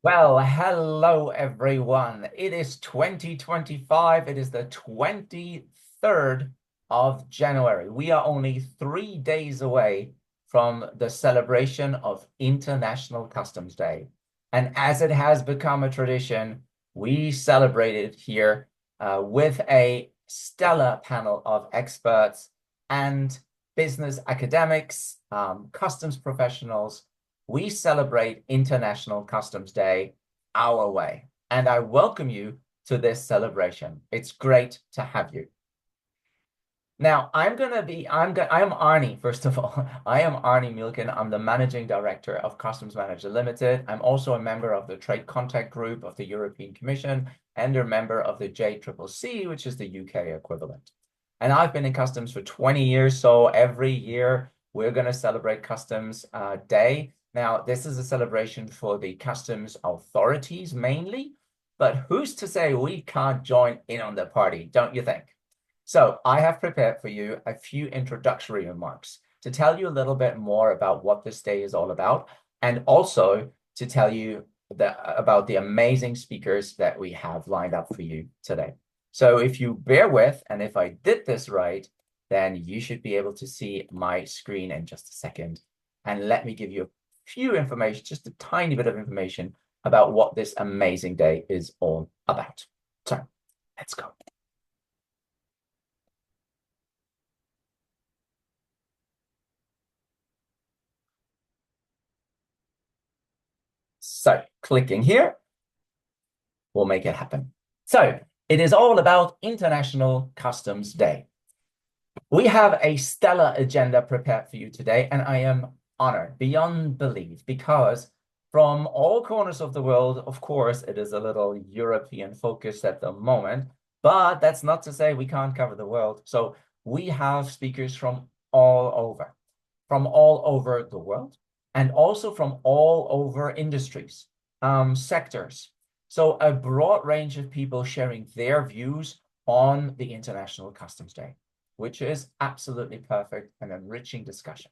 Well, hello everyone. It is 2025. It is the 23rd of January. We are only 3 days away from the celebration of International Customs Day. And as it has become a tradition, we celebrate it here with a stellar panel of experts and business academics, customs professionals. We celebrate International Customs Day our way. And I welcome you to this celebration. It's great to have you. Now, I am Arne, first of all. I am Arne Mielken. I'm the Managing Director of Customs Manager Ltd. I'm also a member of the Trade Contact Group of the European Commission and a member of the JCCC, which is the UK equivalent. And I've been in customs for 20 years, so every year we're going to celebrate Customs Day. Now, this is a celebration for the customs authorities mainly, but who's to say we can't join in on the party, don't you think? So I have prepared for you a few introductory remarks to tell you a little bit more about what this day is all about, and also to tell you about the amazing speakers that we have lined up for you today. So if you bear with, and if I did this right, then you should be able to see my screen in just a second. And let me give you a few information, just a tiny bit of information about what this amazing day is all about. So let's go. So clicking here will make it happen. So it is all about International Customs Day. We have a stellar agenda prepared for you today, and I am honored beyond belief because from all corners of the world, of course, it is a little European focused at the moment, but that's not to say we can't cover the world. So we have speakers from all over the world, and also from all over industries, sectors. So a broad range of people sharing their views on the International Customs Day, which is absolutely perfect and enriching discussion.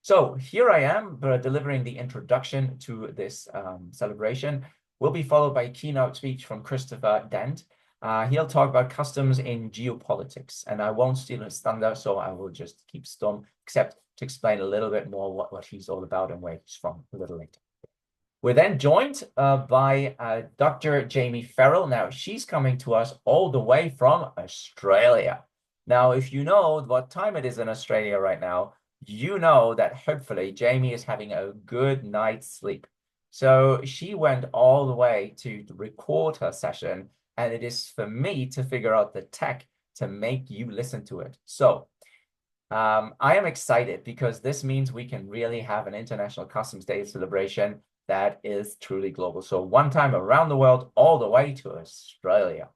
So here I am delivering the introduction to this celebration. Will be followed by a keynote speech from Christopher Dent. He'll talk about customs in geopolitics, and I won't steal his thunder, so I will just keep stum, except to explain a little bit more what he's all about and where he's from a little later. We're then joined by Dr. Jamie Farrell. Now, she's coming to us all the way from Australia. Now, if you know what time it is in Australia right now, you know that hopefully Jamie is having a good night's sleep. So she went all the way to record her session, and it is for me to figure out the tech to make you listen to it. So I am excited because this means we can really have an International Customs Day celebration that is truly global. So one time around the world, all the way to Australia.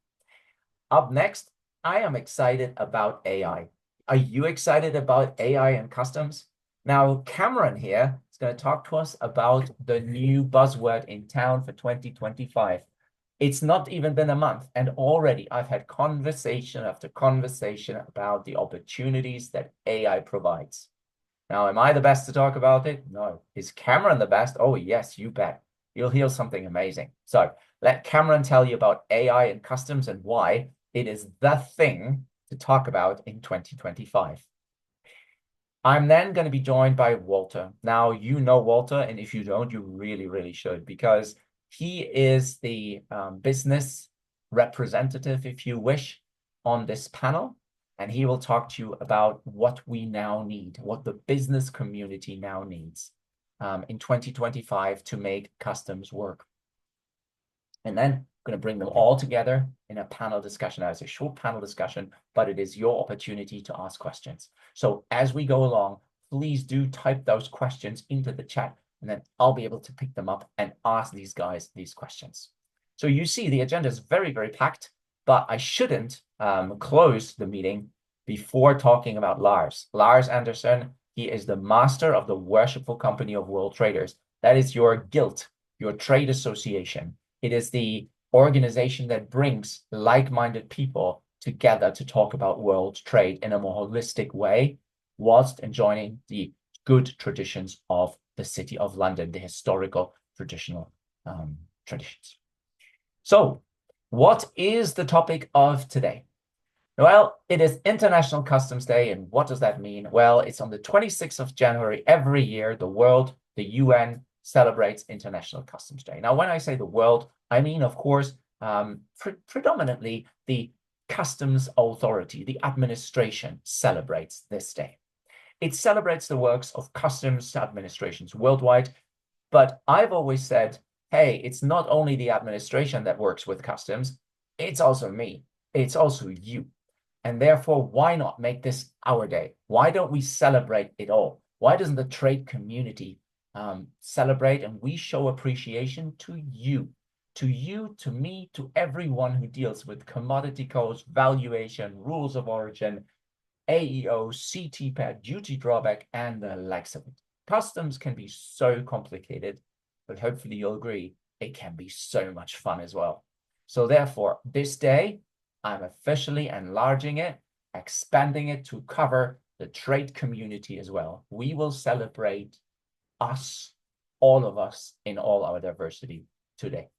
Up next, I am excited about AI. Are you excited about AI and customs? Now, Cameron here is going to talk to us about the new buzzword in town for 2025. It's not even been a month, and already I've had conversation after conversation about the opportunities that AI provides. Now, am I the best to talk about it? No. Is Cameron the best? Oh, yes, you bet. You'll hear something amazing. So let Cameron tell you about AI and customs and why it is the thing to talk about in 2025. I'm then going to be joined by Walter. Now, you know Walter, and if you don't, you really, really should, because he is the business representative, if you wish, on this panel. And he will talk to you about what we now need, what the business community now needs in 2025 to make customs work. And then I'm going to bring them all together in a panel discussion. Now, it's a short panel discussion, but it is your opportunity to ask questions. So as we go along, please do type those questions into the chat, and then I'll be able to pick them up and ask these guys these questions. So you see the agenda is very, very packed, but I shouldn't close the meeting before talking about Lars. Lars Anderson, he is the master of the Worshipful Company of World Traders. That is your guild, your trade association. It is the organization that brings like-minded people together to talk about world trade in a more holistic way, whilst enjoying the good traditions of the City of London, the historical traditional traditions. So, what is the topic of today? Well, it is International Customs Day. And what does that mean? Well, it's on the 26th of January every year, the UN celebrates International Customs Day. Now, when I say the world, I mean, of course, predominantly the customs authority, the administration celebrates this day. It celebrates the works of customs administrations worldwide. But I've always said, hey, it's not only the administration that works with customs, it's also me. It's also you. And therefore, why not make this our day? Why don't we celebrate it all? Why doesn't the trade community celebrate and we show appreciation to you, to me, to everyone who deals with commodity codes, valuation, rules of origin, AEO, CTPAT, duty drawback, and the likes of it. Customs can be so complicated, but hopefully you'll agree, it can be so much fun as well. So therefore, this day, I'm officially enlarging it, expanding it to cover the trade community as well. We will celebrate us, all of us, in all our diversity today.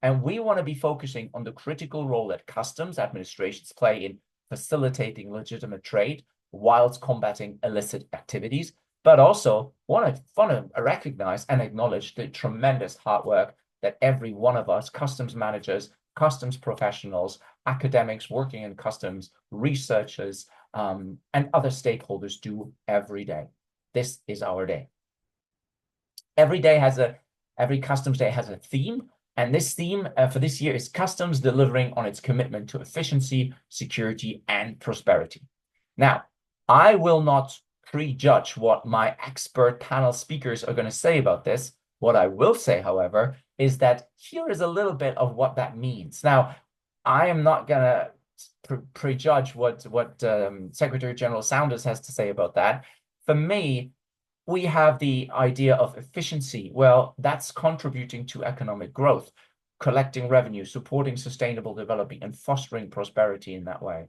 And we want to be focusing on the critical role that customs administrations play in facilitating legitimate trade whilst combating illicit activities, but also want to recognize and acknowledge the tremendous hard work that every one of us, customs managers, customs professionals, academics working in customs, researchers, and other stakeholders do every day. This is our day. Every customs day has a theme, and this theme for this year is customs delivering on its commitment to efficiency, security, and prosperity. Now, I will not prejudge what my expert panel speakers are going to say about this. What I will say, however, is that here is a little bit of what that means. Now, I am not going to prejudge what Secretary General Sanders has to say about that. For me, we have the idea of efficiency. Well, that's contributing to economic growth, collecting revenue, supporting sustainable development, and fostering prosperity in that way.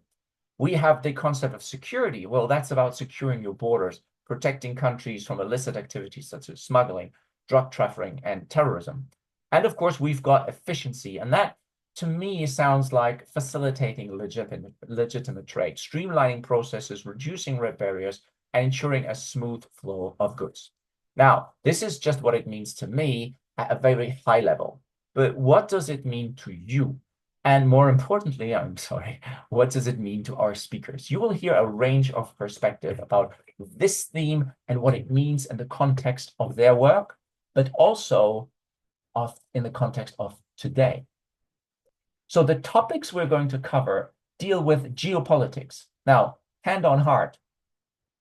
We have the concept of security. Well, that's about securing your borders, protecting countries from illicit activities such as smuggling, drug trafficking, and terrorism. And of course, we've got efficiency. And that, to me, sounds like facilitating legitimate trade, streamlining processes, reducing red barriers, and ensuring a smooth flow of goods. Now, this is just what it means to me at a very high level. But what does it mean to you? And more importantly, what does it mean to our speakers? You will hear a range of perspective about this theme and what it means in the context of their work, but also in the context of today. So the topics we're going to cover deal with geopolitics. Now, hand on heart,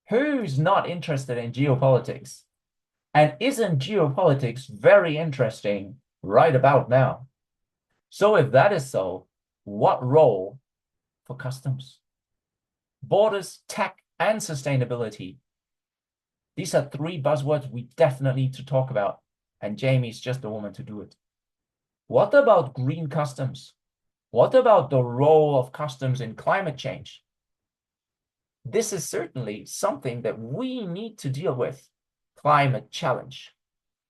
who's not interested in geopolitics? And isn't geopolitics very interesting right about now? So if that is so, what role for customs? Borders, tech, and sustainability. These are three buzzwords we definitely need to talk about, and Jamie's just the woman to do it. What about green customs? What about the role of customs in climate change? This is certainly something that we need to deal with. Climate challenge.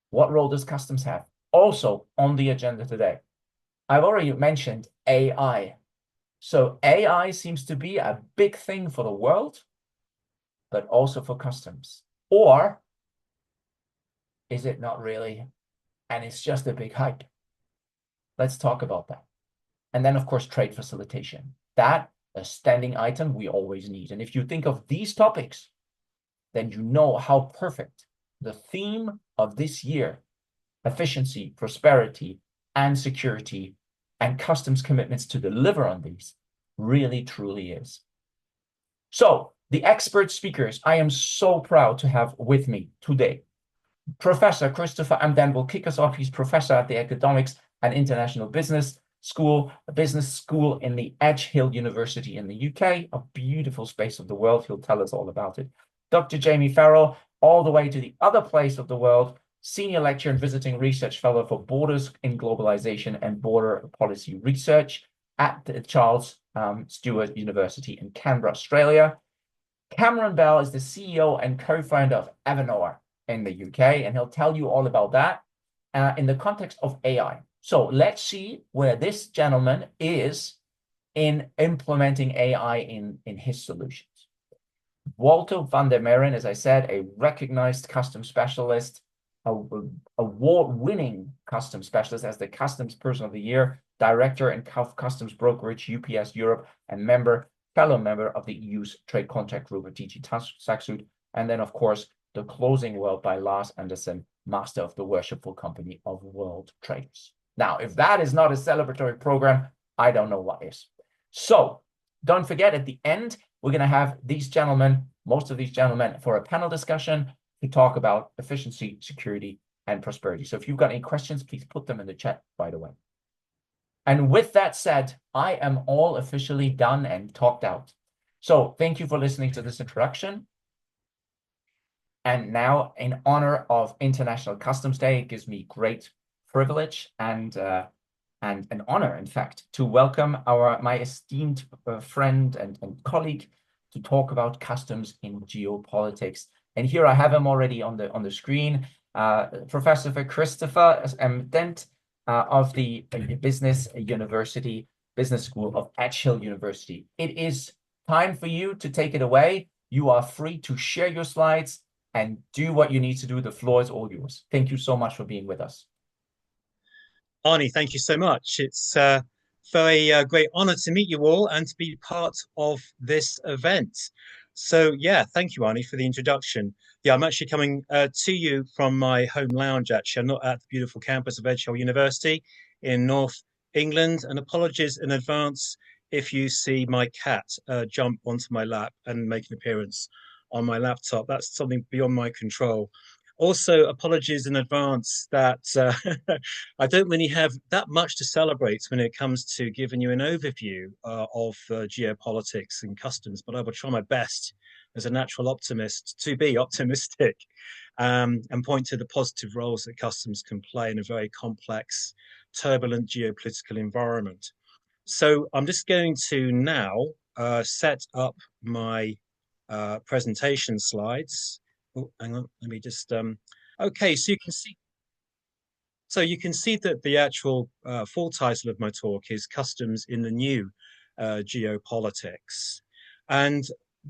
What role does customs have? Also on the agenda today. I've already mentioned AI. So AI seems to be a big thing for the world, but also for customs. Or is it not really? And it's just a big hype. Let's talk about that. And then, of course, trade facilitation. That a standing item we always need. And if you think of these topics, then you know how perfect the theme of this year, efficiency, prosperity, and security, and customs commitments to deliver on these, really, truly is. So, the expert speakers I am so proud to have with me today. Professor Christopher Amden will kick us off. He's professor at the Economics and International Business School, a business school in the Edge Hill University in the UK, a beautiful space of the world. He'll tell us all about it. Dr. Jamie Farrell, all the way to the other place of the world, senior lecturer and visiting research fellow for Borders in Globalization and Border Policy Research at the Charles Sturt University in Canberra, Australia. Cameron Bell is the CEO and co-founder of Evernoir in the UK, and he'll tell you all about that in the context of AI. So let's see where this gentleman is in implementing AI in his solutions. Walter van der Meren, as I said, a recognized customs specialist, award-winning customs specialist as the Customs Person of the Year, Director and Customs Brokerage, UPS Europe, and fellow member of the EU's Trade Contact Group of DG Taxud, and then, of course, The Closing World by Lars Anderson, Master of the Worshipful Company of World Traders. Now, if that is not a celebratory program, I don't know what is. So don't forget, at the end, we're going to have these gentlemen, most of these gentlemen, for a panel discussion to talk about efficiency, security, and prosperity. So if you've got any questions, please put them in the chat right away. And with that said, I am all officially done and talked out. So thank you for listening to this introduction. And now, in honor of International Customs Day, it gives me great privilege and an honor, in fact, to welcome my esteemed friend and colleague to talk about customs in geopolitics. And here I have him already on the screen, Professor Christopher Dent of the Business School of Edge Hill University. It is time for you to take it away. You are free to share your slides and do what you need to do. The floor is all yours. Thank you so much for being with us. Arne, thank you so much. It's a very great honor to meet you all and to be part of this event. So yeah, thank you, Arne, for the introduction. Yeah, I'm actually coming to you from my home lounge, actually. I'm not at the beautiful campus of Edge Hill University in North England. And apologies in advance if you see my cat jump onto my lap and make an appearance on my laptop. That's something beyond my control. Also, apologies in advance that I don't really have that much to celebrate when it comes to giving you an overview of geopolitics and customs, but I will try my best as a natural optimist to be optimistic and point to the positive roles that customs can play in a very complex, turbulent geopolitical environment. So I'm just going to now set up my presentation slides. Oh, hang on, let me just okay, so you can see that the actual full title of my talk is Customs in the New Geopolitics. And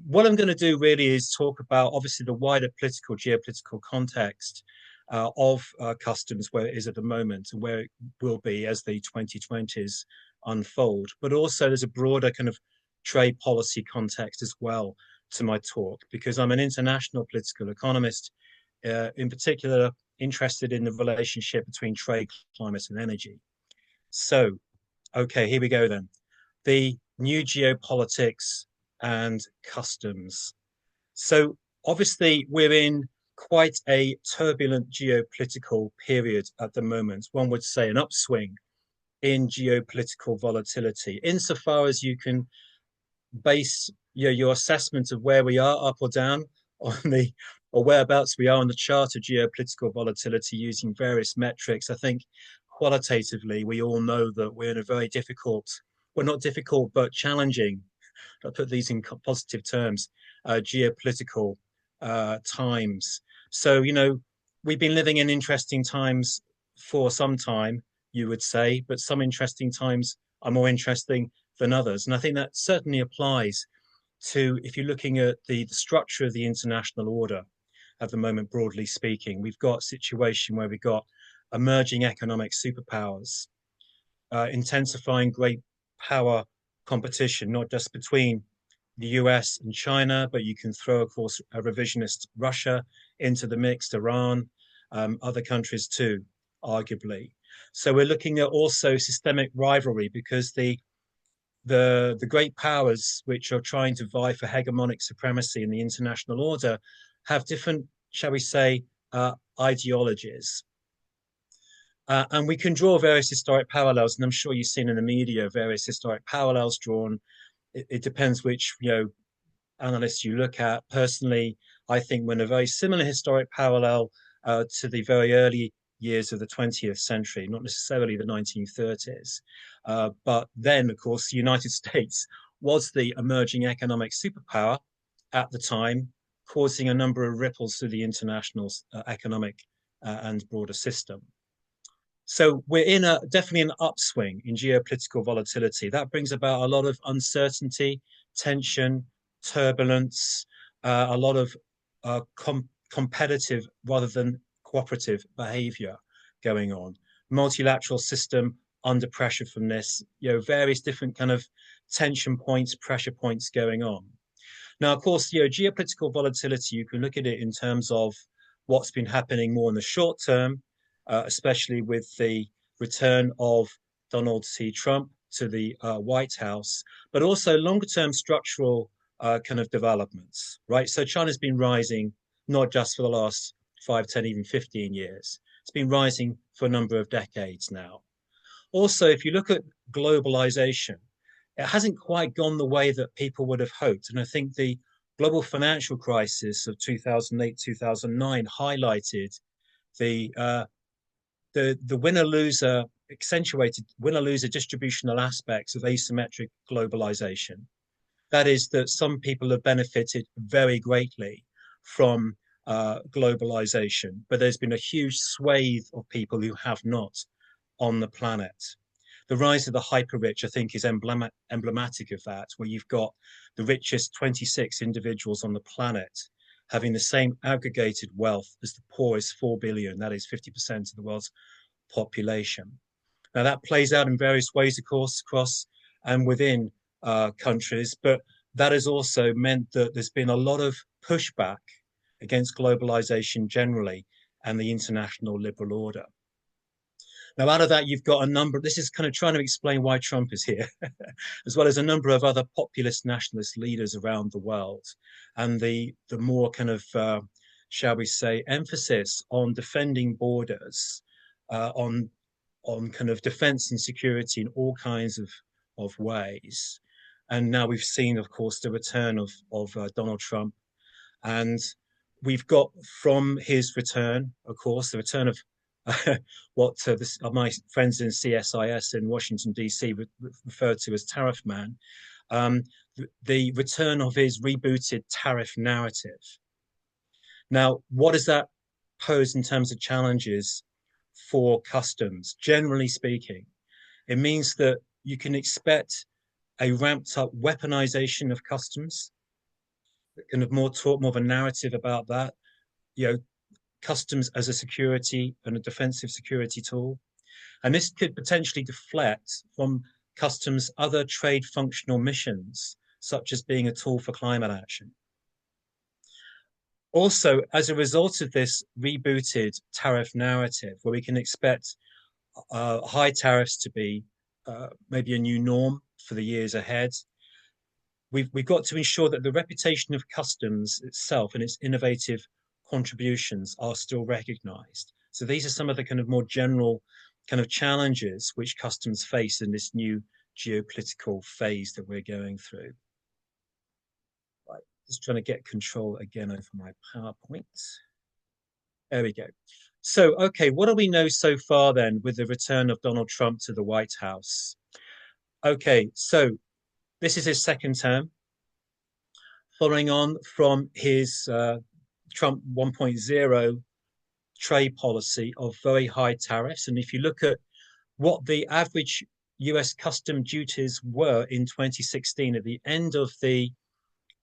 what I'm going to do really is talk about obviously the wider geopolitical context of customs, where it is at the moment and where it will be as the 2020s unfold. But also there's a broader kind of trade policy context as well to my talk, because I'm an international political economist, in particular interested in the relationship between trade, climate, and energy. So, okay, here we go then. The new geopolitics and customs. So obviously we're in quite a turbulent geopolitical period at the moment. One would say an upswing in geopolitical volatility, insofar as you can base your assessment of where we are, up or down, on the or whereabouts we are on the chart of geopolitical volatility using various metrics. I think qualitatively, we all know that we're in a very difficult, well, not difficult, but challenging, I'll put these in positive terms, geopolitical times. So, we've been living in interesting times for some time, you would say, but some interesting times are more interesting than others. And I think that certainly applies to, if you're looking at the structure of the international order at the moment, broadly speaking, we've got a situation where we've got emerging economic superpowers, intensifying great power competition, not just between the US and China, but you can throw, of course, a revisionist Russia into the mix, Iran, other countries too, arguably. So we're looking at also systemic rivalry, because the great powers which are trying to vie for hegemonic supremacy in the international order have different, shall we say, ideologies. And we can draw various historic parallels, and I'm sure you've seen in the media various historic parallels drawn. It depends which analysts you look at. Personally, I think we're in a very similar historic parallel to the very early years of the 20th century, not necessarily the 1930s. But then, of course, the United States was the emerging economic superpower at the time, causing a number of ripples through the international economic and broader system. So we're in definitely an upswing in geopolitical volatility. That brings about a lot of uncertainty, tension, turbulence, a lot of competitive rather than cooperative behavior going on. Multilateral system under pressure from this, various different kind of tension points, pressure points going on. Now, of course, geopolitical volatility, you can look at it in terms of what's been happening more in the short term, especially with the return of Donald T. Trump to the White House, but also longer term structural kind of developments, right? So China's been rising not just for the last 5, 10, even 15 years. It's been rising for a number of decades now. Also, if you look at globalization, it hasn't quite gone the way that people would have hoped. And I think the global financial crisis of 2008, 2009 highlighted the winner-loser, accentuated winner-loser distributional aspects of asymmetric globalization. That is that some people have benefited very greatly from globalization, but there's been a huge swathe of people who have not on the planet. The rise of the hyper-rich, I think, is emblematic of that, where you've got the richest 26 individuals on the planet having the same aggregated wealth as the poorest 4 billion, that is 50% of the world's population. Now, that plays out in various ways, of course, across and within countries, but that has also meant that there's been a lot of pushback against globalization generally and the international liberal order. Now, out of that, you've got a number, this is kind of trying to explain why Trump is here, as well as a number of other populist nationalist leaders around the world. And the more kind of, shall we say, emphasis on defending borders, on kind of defense and security in all kinds of ways. And now we've seen, of course, the return of Donald Trump. And we've got from his return, of course, the return of what my friends in CSIS in Washington, D.C. refer to as Tariff Man, the return of his rebooted tariff narrative. Now, what does that pose in terms of challenges for customs? Generally speaking, it means that you can expect a ramped up weaponization of customs, kind of more of a narrative about that, customs as a security and a defensive security tool. And this could potentially deflect from customs' other trade functional missions, such as being a tool for climate action. Also, as a result of this rebooted tariff narrative, where we can expect high tariffs to be maybe a new norm for the years ahead, we've got to ensure that the reputation of customs itself and its innovative contributions are still recognized. So these are some of the kind of more general kind of challenges which customs face in this new geopolitical phase that we're going through. Right, just trying to get control again over my PowerPoint. There we go. So, okay, what do we know so far then with the return of Donald Trump to the White House? Okay, so this is his second term, following on from his Trump 1.0 trade policy of very high tariffs. And if you look at what the average US custom duties were in 2016 at the end of the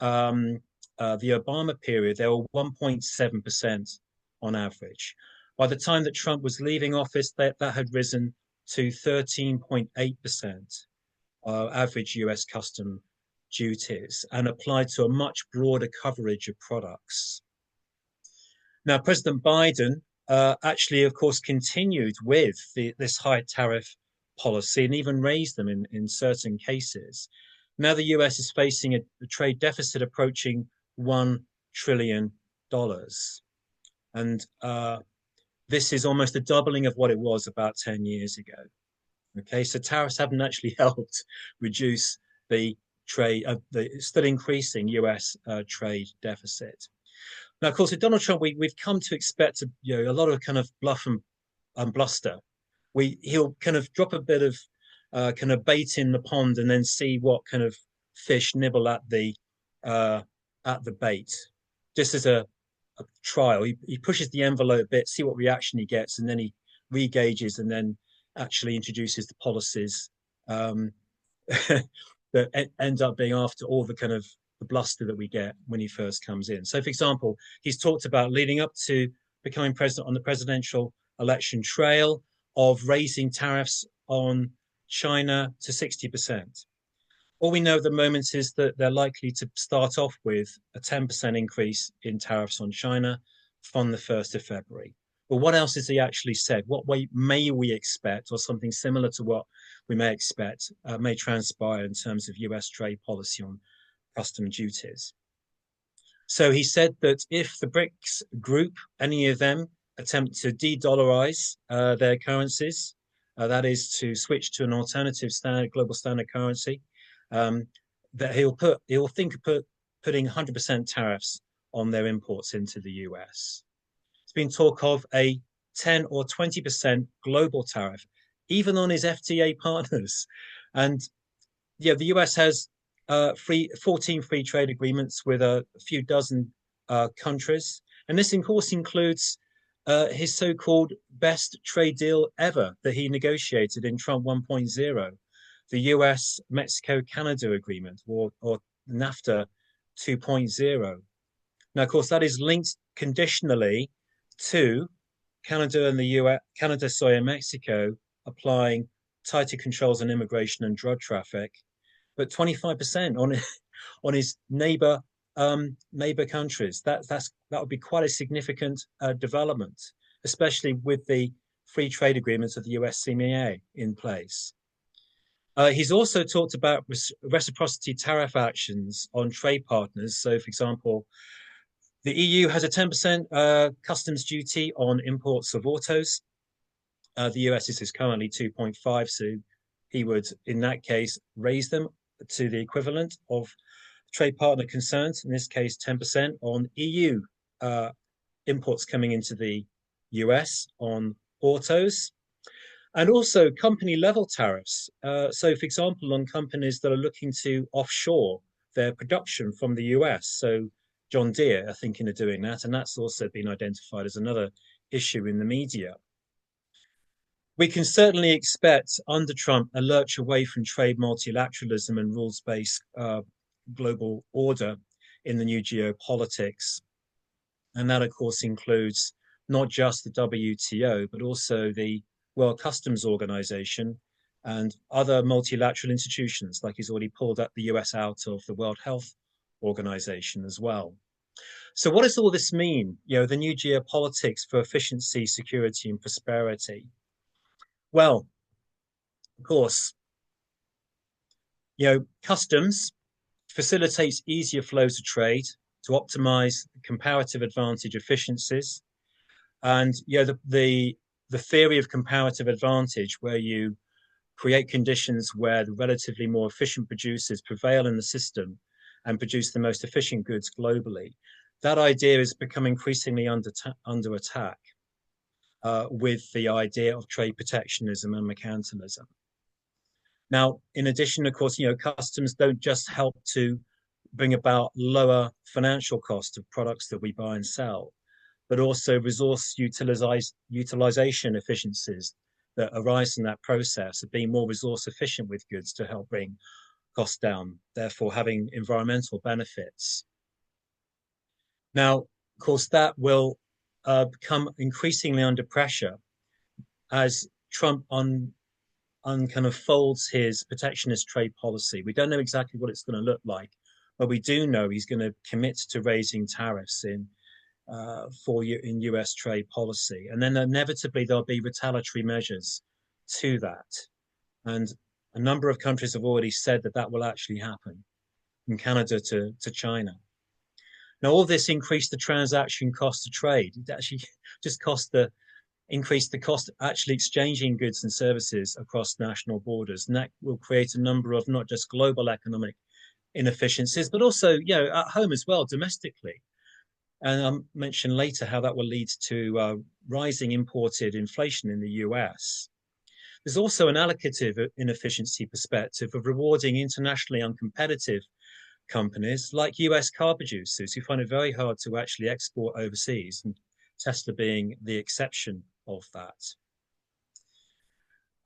Obama period, they were 1.7% on average. By the time that Trump was leaving office, that had risen to 13.8% average US custom duties and applied to a much broader coverage of products. Now, President Biden actually, of course, continued with this high tariff policy and even raised them in certain cases. Now the US is facing a trade deficit approaching $1 trillion. And this is almost a doubling of what it was about 10 years ago. Okay, so tariffs haven't actually helped reduce the trade, the still increasing US trade deficit. Now, of course, with Donald Trump, we've come to expect a lot of kind of bluff and bluster. He'll kind of drop a bit of kind of bait in the pond and then see what kind of fish nibble at the bait, just as a trial. He pushes the envelope a bit, see what reaction he gets, and then he re-gauges and then actually introduces the policies that end up being after all the kind of the bluster that we get when he first comes in. So, for example, he's talked about leading up to becoming president on the presidential election trail of raising tariffs on China to 60%. All we know at the moment is that they're likely to start off with a 10% increase in tariffs on China from the 1st of February. But what else has he actually said? What way may we expect, or something similar to what we may expect, may transpire in terms of US trade policy on custom duties? So he said that if the BRICS group, any of them, attempt to de-dollarize their currencies, that is to switch to an alternative standard, global standard currency, that he'll think of putting 100% tariffs on their imports into the US. There's been talk of a 10 or 20% global tariff, even on his FTA partners. And yeah, the US has 14 free trade agreements with a few dozen countries. And this, of course, includes his so-called best trade deal ever that he negotiated in Trump 1.0, the US-Mexico-Canada agreement, or NAFTA 2.0. Now, of course, that is linked conditionally to Canada and the US, Canada, sorry, and Mexico applying tighter controls on immigration and drug traffic, but 25% on his neighbor countries. That would be quite a significant development, especially with the free trade agreements of the USMCA in place. He's also talked about reciprocity tariff actions on trade partners. So, for example, the EU has a 10% customs duty on imports of autos. The US is currently 2.5, so he would, in that case, raise them to the equivalent of trade partner concerns, in this case, 10% on EU imports coming into the US on autos. And also company level tariffs. So, for example, on companies that are looking to offshore their production from the US. So John Deere are thinking of doing that. And that's also been identified as another issue in the media. We can certainly expect under Trump a lurch away from trade multilateralism and rules-based global order in the new geopolitics. And that, of course, includes not just the WTO, but also the World Customs Organization and other multilateral institutions, like he's already pulled up the US out of the World Health Organization as well. So what does all this mean? You know, the new geopolitics for efficiency, security, and prosperity. Well, of course, customs facilitates easier flows of trade to optimize comparative advantage efficiencies. And the theory of comparative advantage, where you create conditions where the relatively more efficient producers prevail in the system and produce the most efficient goods globally, that idea has become increasingly under attack with the idea of trade protectionism and mercantilism. Now, in addition, of course, customs don't just help to bring about lower financial cost of products that we buy and sell, but also resource utilization efficiencies that arise from that process of being more resource efficient with goods to help bring costs down, therefore having environmental benefits. Now, of course, that will become increasingly under pressure as Trump kind of folds his protectionist trade policy. We don't know exactly what it's going to look like, but we do know he's going to commit to raising tariffs in US trade policy. And then inevitably there'll be retaliatory measures to that. And a number of countries have already said that will actually happen, from Canada to China. Now, all this increased the transaction cost of trade. It actually just increased the cost of actually exchanging goods and services across national borders. And that will create a number of not just global economic inefficiencies, but also, at home as well, domestically. And I'll mention later how that will lead to rising imported inflation in the US. There's also an allocative inefficiency perspective of rewarding internationally uncompetitive companies like US car producers who find it very hard to actually export overseas, and Tesla being the exception of that.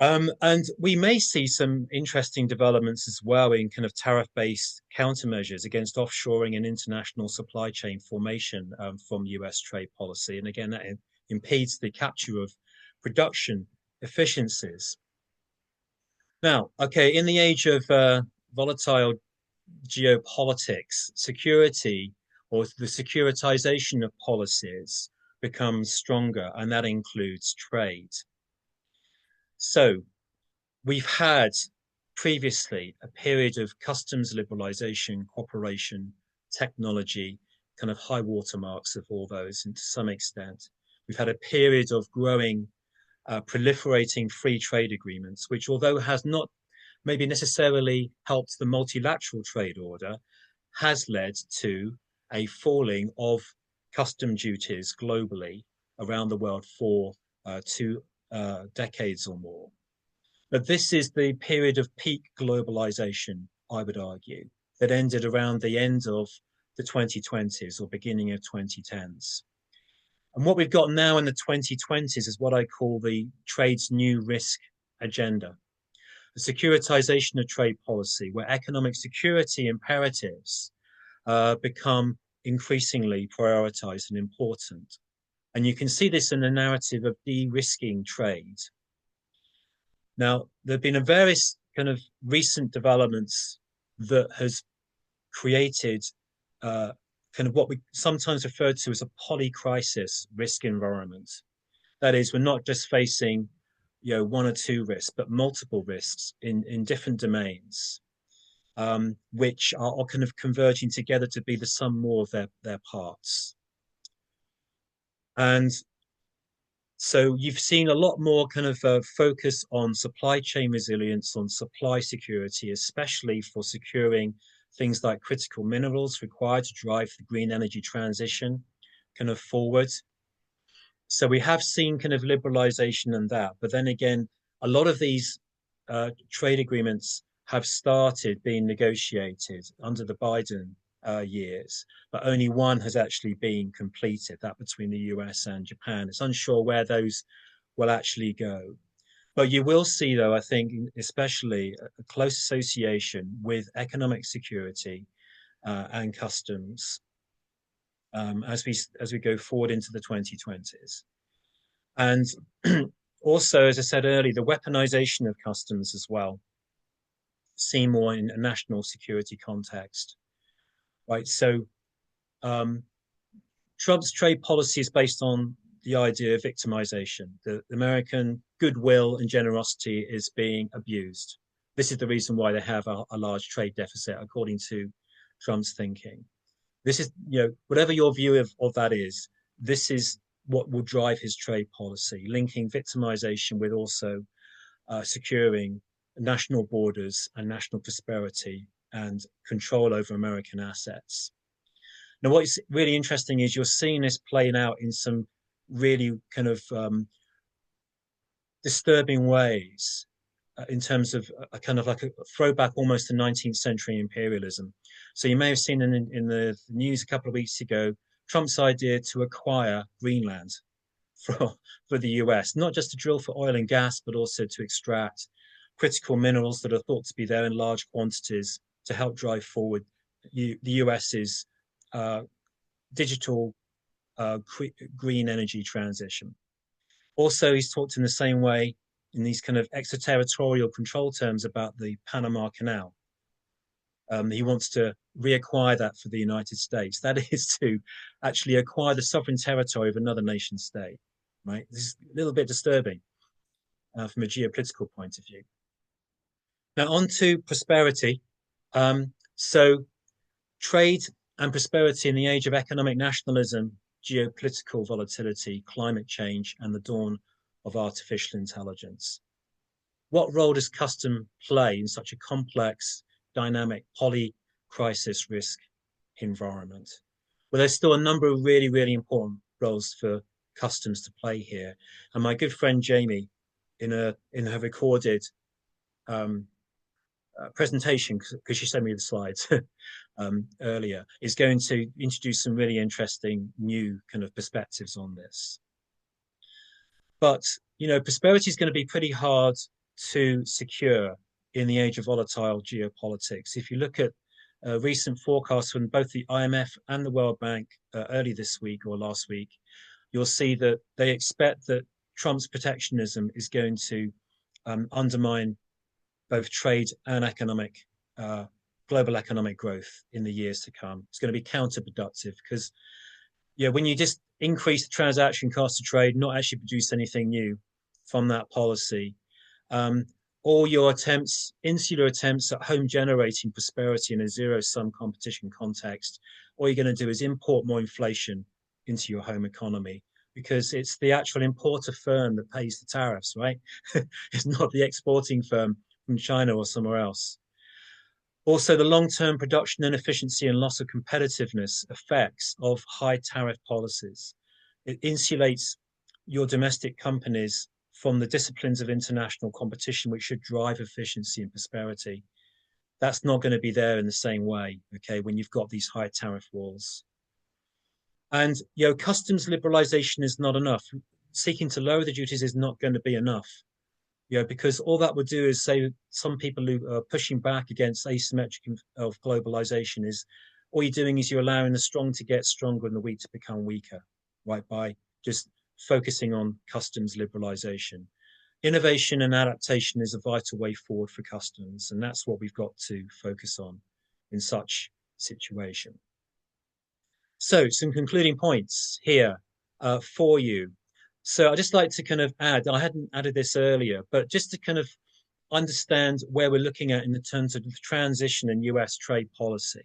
And we may see some interesting developments as well in kind of tariff-based countermeasures against offshoring and international supply chain formation from US trade policy. And again, that impedes the capture of production efficiencies. Now, okay, in the age of volatile geopolitics, security or the securitization of policies becomes stronger, and that includes trade. So we've had previously a period of customs liberalization, cooperation, technology, kind of high watermarks of all those, and to some extent, we've had a period of growing, proliferating free trade agreements, which although has not maybe necessarily helped the multilateral trade order, has led to a falling of custom duties globally around the world for 2 decades or more. But this is the period of peak globalization, I would argue, that ended around the end of the 2020s or beginning of 2010s. And what we've got now in the 2020s is what I call the trade's new risk agenda, the securitization of trade policy, where economic security imperatives become increasingly prioritized and important. And you can see this in the narrative of de-risking trade. Now, there have been various kind of recent developments that has created kind of what we sometimes refer to as a polycrisis risk environment. That is, we're not just facing, one or two risks, but multiple risks in different domains, which are kind of converging together to be the sum more of their parts. And so you've seen a lot more kind of focus on supply chain resilience, on supply security, especially for securing things like critical minerals required to drive the green energy transition kind of forward. So we have seen kind of liberalization and that, but then again, a lot of these trade agreements have started being negotiated under the Biden years, but only one has actually been completed, that between the US and Japan. It's unsure where those will actually go. But you will see, though, I think, especially a close association with economic security and customs as we go forward into the 2020s. And also, as I said earlier, the weaponization of customs as well, seen more in a national security context. Right, so Trump's trade policy is based on the idea of victimization. The American goodwill and generosity is being abused. This is the reason why they have a large trade deficit, according to Trump's thinking. This is, whatever your view of that is, this is what will drive his trade policy, linking victimization with also securing national borders and national prosperity and control over American assets. Now, what's really interesting is you're seeing this playing out in some really kind of disturbing ways in terms of a kind of like a throwback almost to 19th century imperialism. So you may have seen in the news a couple of weeks ago, Trump's idea to acquire Greenland for the US, not just to drill for oil and gas, but also to extract critical minerals that are thought to be there in large quantities to help drive forward the US's digital green energy transition. Also, he's talked in the same way in these kind of extraterritorial control terms about the Panama Canal. He wants to reacquire that for the United States. That is to actually acquire the sovereign territory of another nation state, right? This is a little bit disturbing from a geopolitical point of view. Now, on to prosperity. So trade and prosperity in the age of economic nationalism, geopolitical volatility, climate change, and the dawn of artificial intelligence. What role does custom play in such a complex, dynamic, poly-crisis risk environment? Well, there's still a number of really, really important roles for customs to play here. And my good friend Jamie, in her recorded presentation, because she sent me the slides earlier, is going to introduce some really interesting new kind of perspectives on this. But, prosperity is going to be pretty hard too secure in the age of volatile geopolitics. If you look at recent forecasts from both the IMF and the World Bank early this week or last week, you'll see that they expect that Trump's protectionism is going to undermine both trade and global economic growth in the years to come. It's going to be counterproductive because, when you just increase the transaction cost of trade, not actually produce anything new from that policy, all your insular attempts at home generating prosperity in a zero-sum competition context, all you're going to do is import more inflation into your home economy, because it's the actual importer firm that pays the tariffs, right? It's not the exporting firm from China or somewhere else. Also, the long-term production inefficiency and loss of competitiveness effects of high tariff policies. It insulates your domestic companies from the disciplines of international competition, which should drive efficiency and prosperity. That's not going to be there in the same way, okay, when you've got these high tariff walls. And, customs liberalization is not enough. Seeking to lower the duties is not going to be enough, because all that would do is say some people who are pushing back against asymmetric of globalization is all you're doing is you're allowing the strong to get stronger and the weak to become weaker, right? By just focusing on customs liberalization. Innovation and adaptation is a vital way forward for customs, and that's what we've got to focus on in such situation. So some concluding points here for you. So I'd just like to kind of add, I hadn't added this earlier, but just to kind of understand where we're looking at in the terms of the transition in US trade policy.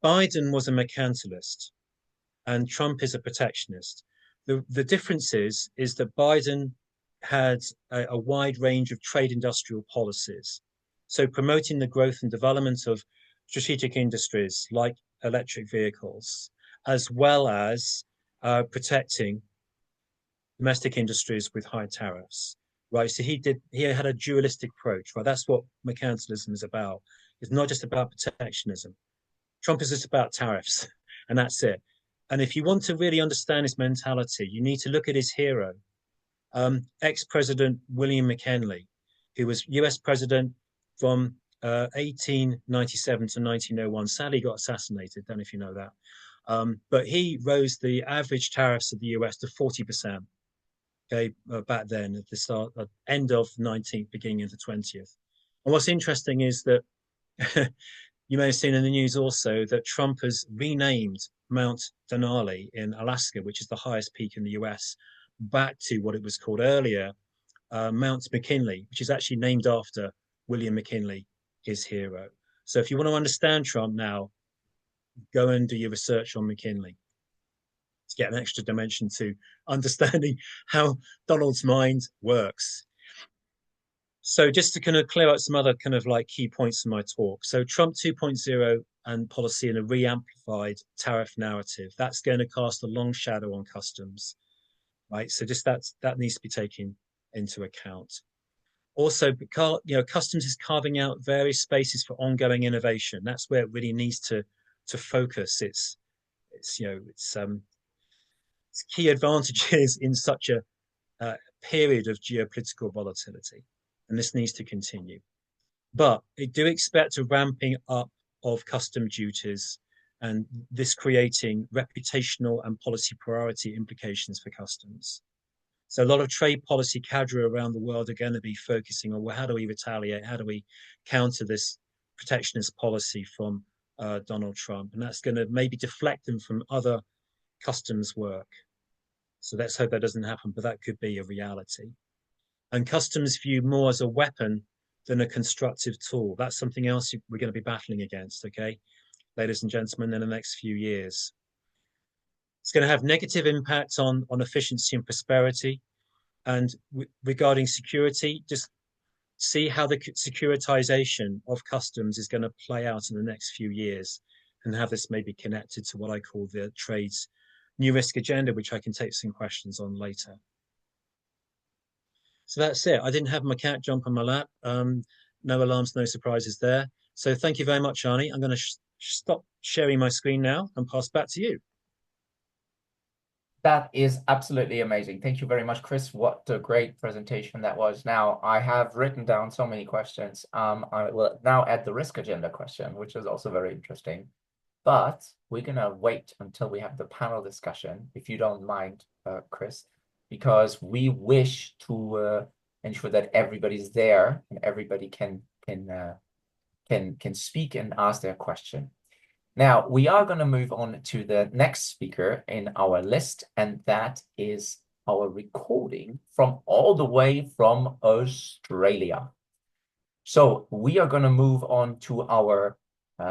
Biden was a mercantilist and Trump is a protectionist. The difference is that Biden had a wide range of trade industrial policies. So promoting the growth and development of strategic industries like electric vehicles, as well as protecting domestic industries with high tariffs, right? So he had a dualistic approach, right? That's what mercantilism is about. It's not just about protectionism. Trump is just about tariffs, and that's it. And if you want to really understand his mentality, you need to look at his hero, ex-President William McKinley, who was US president from 1897 to 1901. Sadly, got assassinated. Don't know if you know that. But he rose the average tariffs of the US to 40%. Okay, back then at the end of 19th, beginning of the 20th. And what's interesting is that you may have seen in the news also that Trump has renamed Mount Denali in Alaska, which is the highest peak in the US, back to what it was called earlier, Mount McKinley, which is actually named after William McKinley, his hero. So if you want to understand Trump now, go and do your research on McKinley to get an extra dimension to understanding how Donald's mind works. So just to kind of clear out some other kind of like key points in my talk. So Trump 2.0 and policy in a re-amplified tariff narrative, that's going to cast a long shadow on customs, right? So just that needs to be taken into account. Also, customs is carving out various spaces for ongoing innovation. That's where it really needs to focus its key advantages in such a period of geopolitical volatility. And this needs to continue. But I do expect a ramping up of custom duties, and this creating reputational and policy priority implications for customs. So a lot of trade policy cadre around the world are going to be focusing on, well, how do we retaliate? How do we counter this protectionist policy from Donald Trump? And that's going to maybe deflect them from other customs work. So let's hope that doesn't happen, but that could be a reality. And customs viewed more as a weapon than a constructive tool. That's something else we're going to be battling against, okay, ladies and gentlemen, in the next few years. It's going to have negative impacts on efficiency and prosperity. And regarding security, just see how the securitization of customs is going to play out in the next few years, and have this maybe connected to what I call the trade's new risk agenda, which I can take some questions on later. So that's it. I didn't have my cat jump on my lap. No alarms, no surprises there. So thank you very much, Arne. I'm going to stop sharing my screen now and pass back to you. That is absolutely amazing. Thank you very much, Chris. What a great presentation that was. Now, I have written down so many questions. I will now add the risk agenda question, which is also very interesting. But we're going to wait until we have the panel discussion, if you don't mind, Chris, because we wish to ensure that everybody's there and everybody can speak and ask their question. Now, we are going to move on to the next speaker in our list, and that is our recording from all the way from Australia. So we are going to move on to our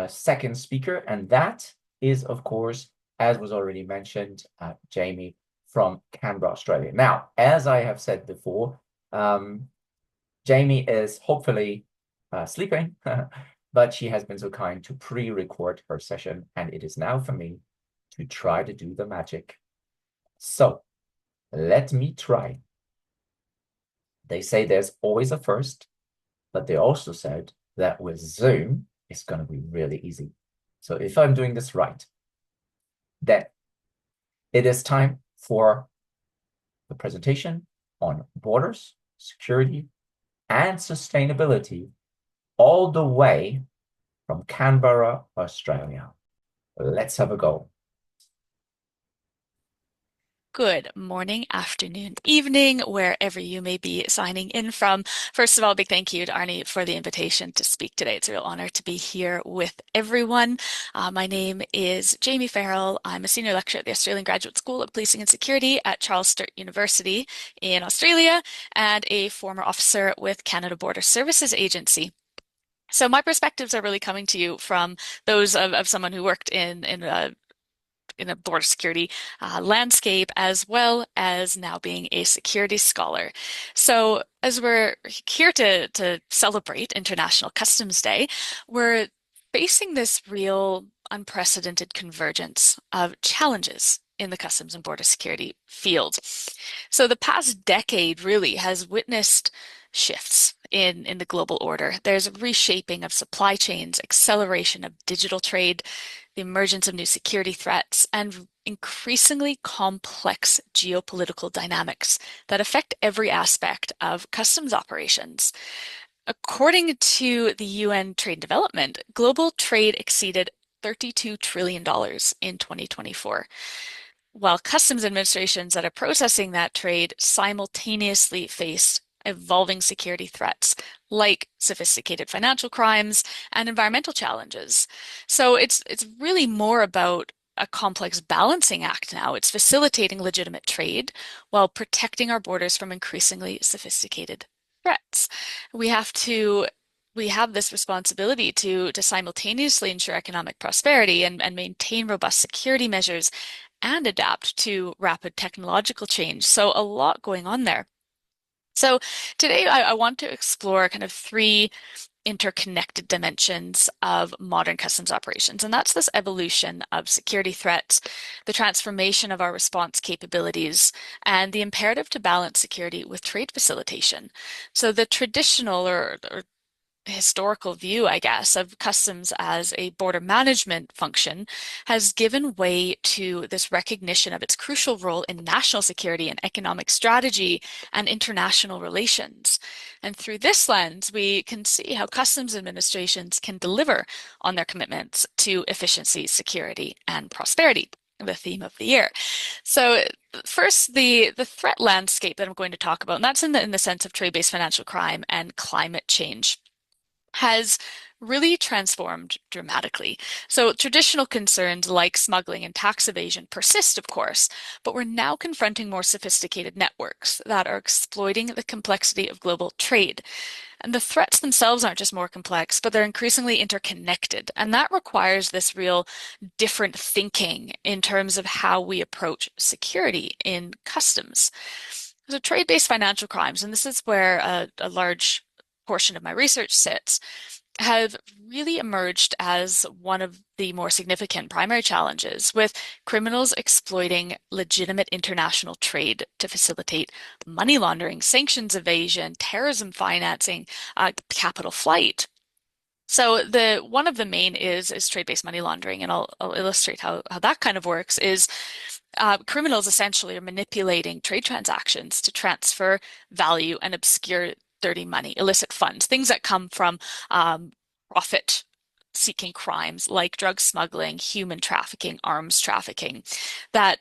second speaker, and that is, of course, as was already mentioned, Jamie from Canberra, Australia. Now, as I have said before, Jamie is hopefully sleeping, but she has been so kind to pre-record her session, and it is now for me to try to do the magic. So let me try. They say there's always a first, but they also said that with Zoom, it's going to be really easy. So if I'm doing this right, then it is time for the presentation on borders, security, and sustainability, all the way from Canberra, Australia. Let's have a go. Good morning, afternoon, evening, wherever you may be signing in from. First of all, big thank you to Arne for the invitation to speak today. It's a real honor to be here with everyone. My name is Jamie Farrell. I'm a senior lecturer at the Australian Graduate School of Policing and Security at Charles Sturt University in Australia and a former officer with Canada Border Services Agency. So my perspectives are really coming to you from those of someone who worked in a border security landscape, as well as now being a security scholar. So as we're here to celebrate International Customs Day, we're facing this real unprecedented convergence of challenges in the customs and border security field. So the past decade really has witnessed shifts in the global order. There's a reshaping of supply chains, acceleration of digital trade, the emergence of new security threats, and increasingly complex geopolitical dynamics that affect every aspect of customs operations. According to the UN Trade Development, global trade exceeded $32 trillion in 2024, while customs administrations that are processing that trade simultaneously face evolving security threats like sophisticated financial crimes and environmental challenges. So it's really more about a complex balancing act now. It's facilitating legitimate trade while protecting our borders from increasingly sophisticated threats. We have this responsibility to simultaneously ensure economic prosperity and maintain robust security measures and adapt to rapid technological change. So a lot going on there. So today I want to explore kind of three interconnected dimensions of modern customs operations. And that's this evolution of security threats, the transformation of our response capabilities, and the imperative to balance security with trade facilitation. So the traditional or historical view, I guess, of customs as a border management function has given way to this recognition of its crucial role in national security and economic strategy and international relations. And through this lens, we can see how customs administrations can deliver on their commitments to efficiency, security, and prosperity, the theme of the year. So first, the threat landscape that I'm going to talk about, and that's in the sense of trade-based financial crime and climate change, has really transformed dramatically. So traditional concerns like smuggling and tax evasion persist, of course, but we're now confronting more sophisticated networks that are exploiting the complexity of global trade. And the threats themselves aren't just more complex, but they're increasingly interconnected. And that requires this real different thinking in terms of how we approach security in customs. So trade-based financial crimes, and this is where a large portion of my research sits, have really emerged as one of the more significant primary challenges, with criminals exploiting legitimate international trade to facilitate money laundering, sanctions evasion, terrorism financing, capital flight. So one of the main is trade-based money laundering, and I'll illustrate how that kind of works. Is criminals essentially are manipulating trade transactions to transfer value and obscure dirty money, illicit funds, things that come from profit-seeking crimes like drug smuggling, human trafficking, arms trafficking. That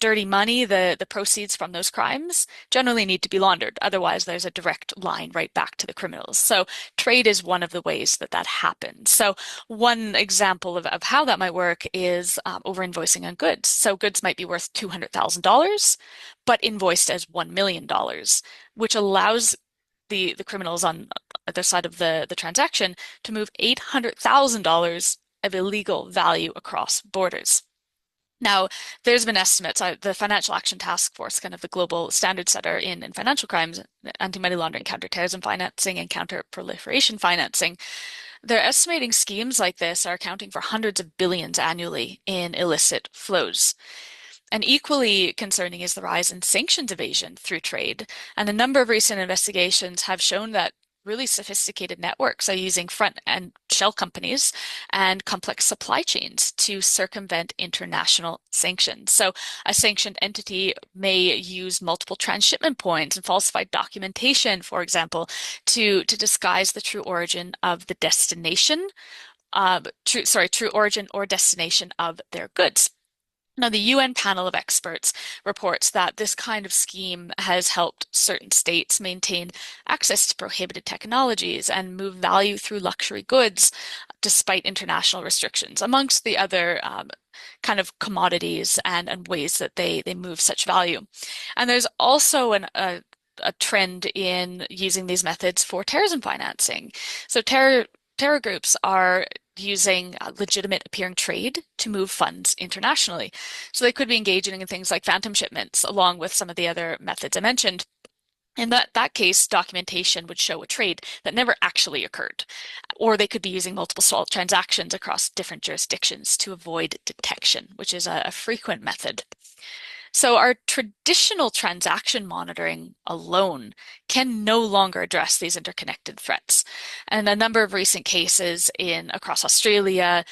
dirty money, the proceeds from those crimes, generally need to be laundered. Otherwise, there's a direct line right back to the criminals. So trade is one of the ways that that happens. So one example of how that might work is over-invoicing on goods. So goods might be worth $200,000, but invoiced as $1 million, which allows the criminals on either side of the transaction to move $800,000 of illegal value across borders. Now, there's been estimates, the Financial Action Task Force, kind of the global standard setter in financial crimes, anti-money laundering, counterterrorism financing, and counter-proliferation financing. They're estimating schemes like this are accounting for hundreds of billions annually in illicit flows. And equally concerning is the rise in sanctions evasion through trade. And a number of recent investigations have shown that really sophisticated networks are using front-end shell companies and complex supply chains to circumvent international sanctions. So a sanctioned entity may use multiple transshipment points and falsified documentation, for example, to disguise the true origin of the destination, true origin or destination of their goods. Now, the UN panel of experts reports that this kind of scheme has helped certain states maintain access to prohibited technologies and move value through luxury goods despite international restrictions, amongst the other kind of commodities and ways that they move such value. And there's also a trend in using these methods for terrorism financing. So terror groups are using legitimate appearing trade to move funds internationally. So they could be engaging in things like phantom shipments, along with some of the other methods I mentioned. In that case, documentation would show a trade that never actually occurred. Or they could be using multiple SWOT transactions across different jurisdictions to avoid detection, which is a frequent method. So our traditional transaction monitoring alone can no longer address these interconnected threats. And a number of recent cases across Australia,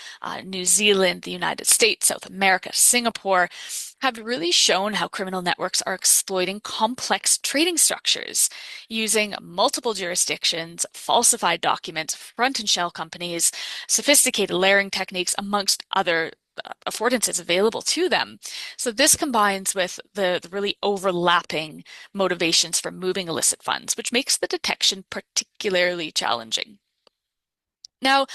New Zealand, the United States, South America, Singapore, have really shown how criminal networks are exploiting complex trading structures using multiple jurisdictions, falsified documents, front and shell companies, sophisticated layering techniques, amongst other affordances available to them. So this combines with the really overlapping motivations for moving illicit funds, which makes the detection particularly challenging. Now,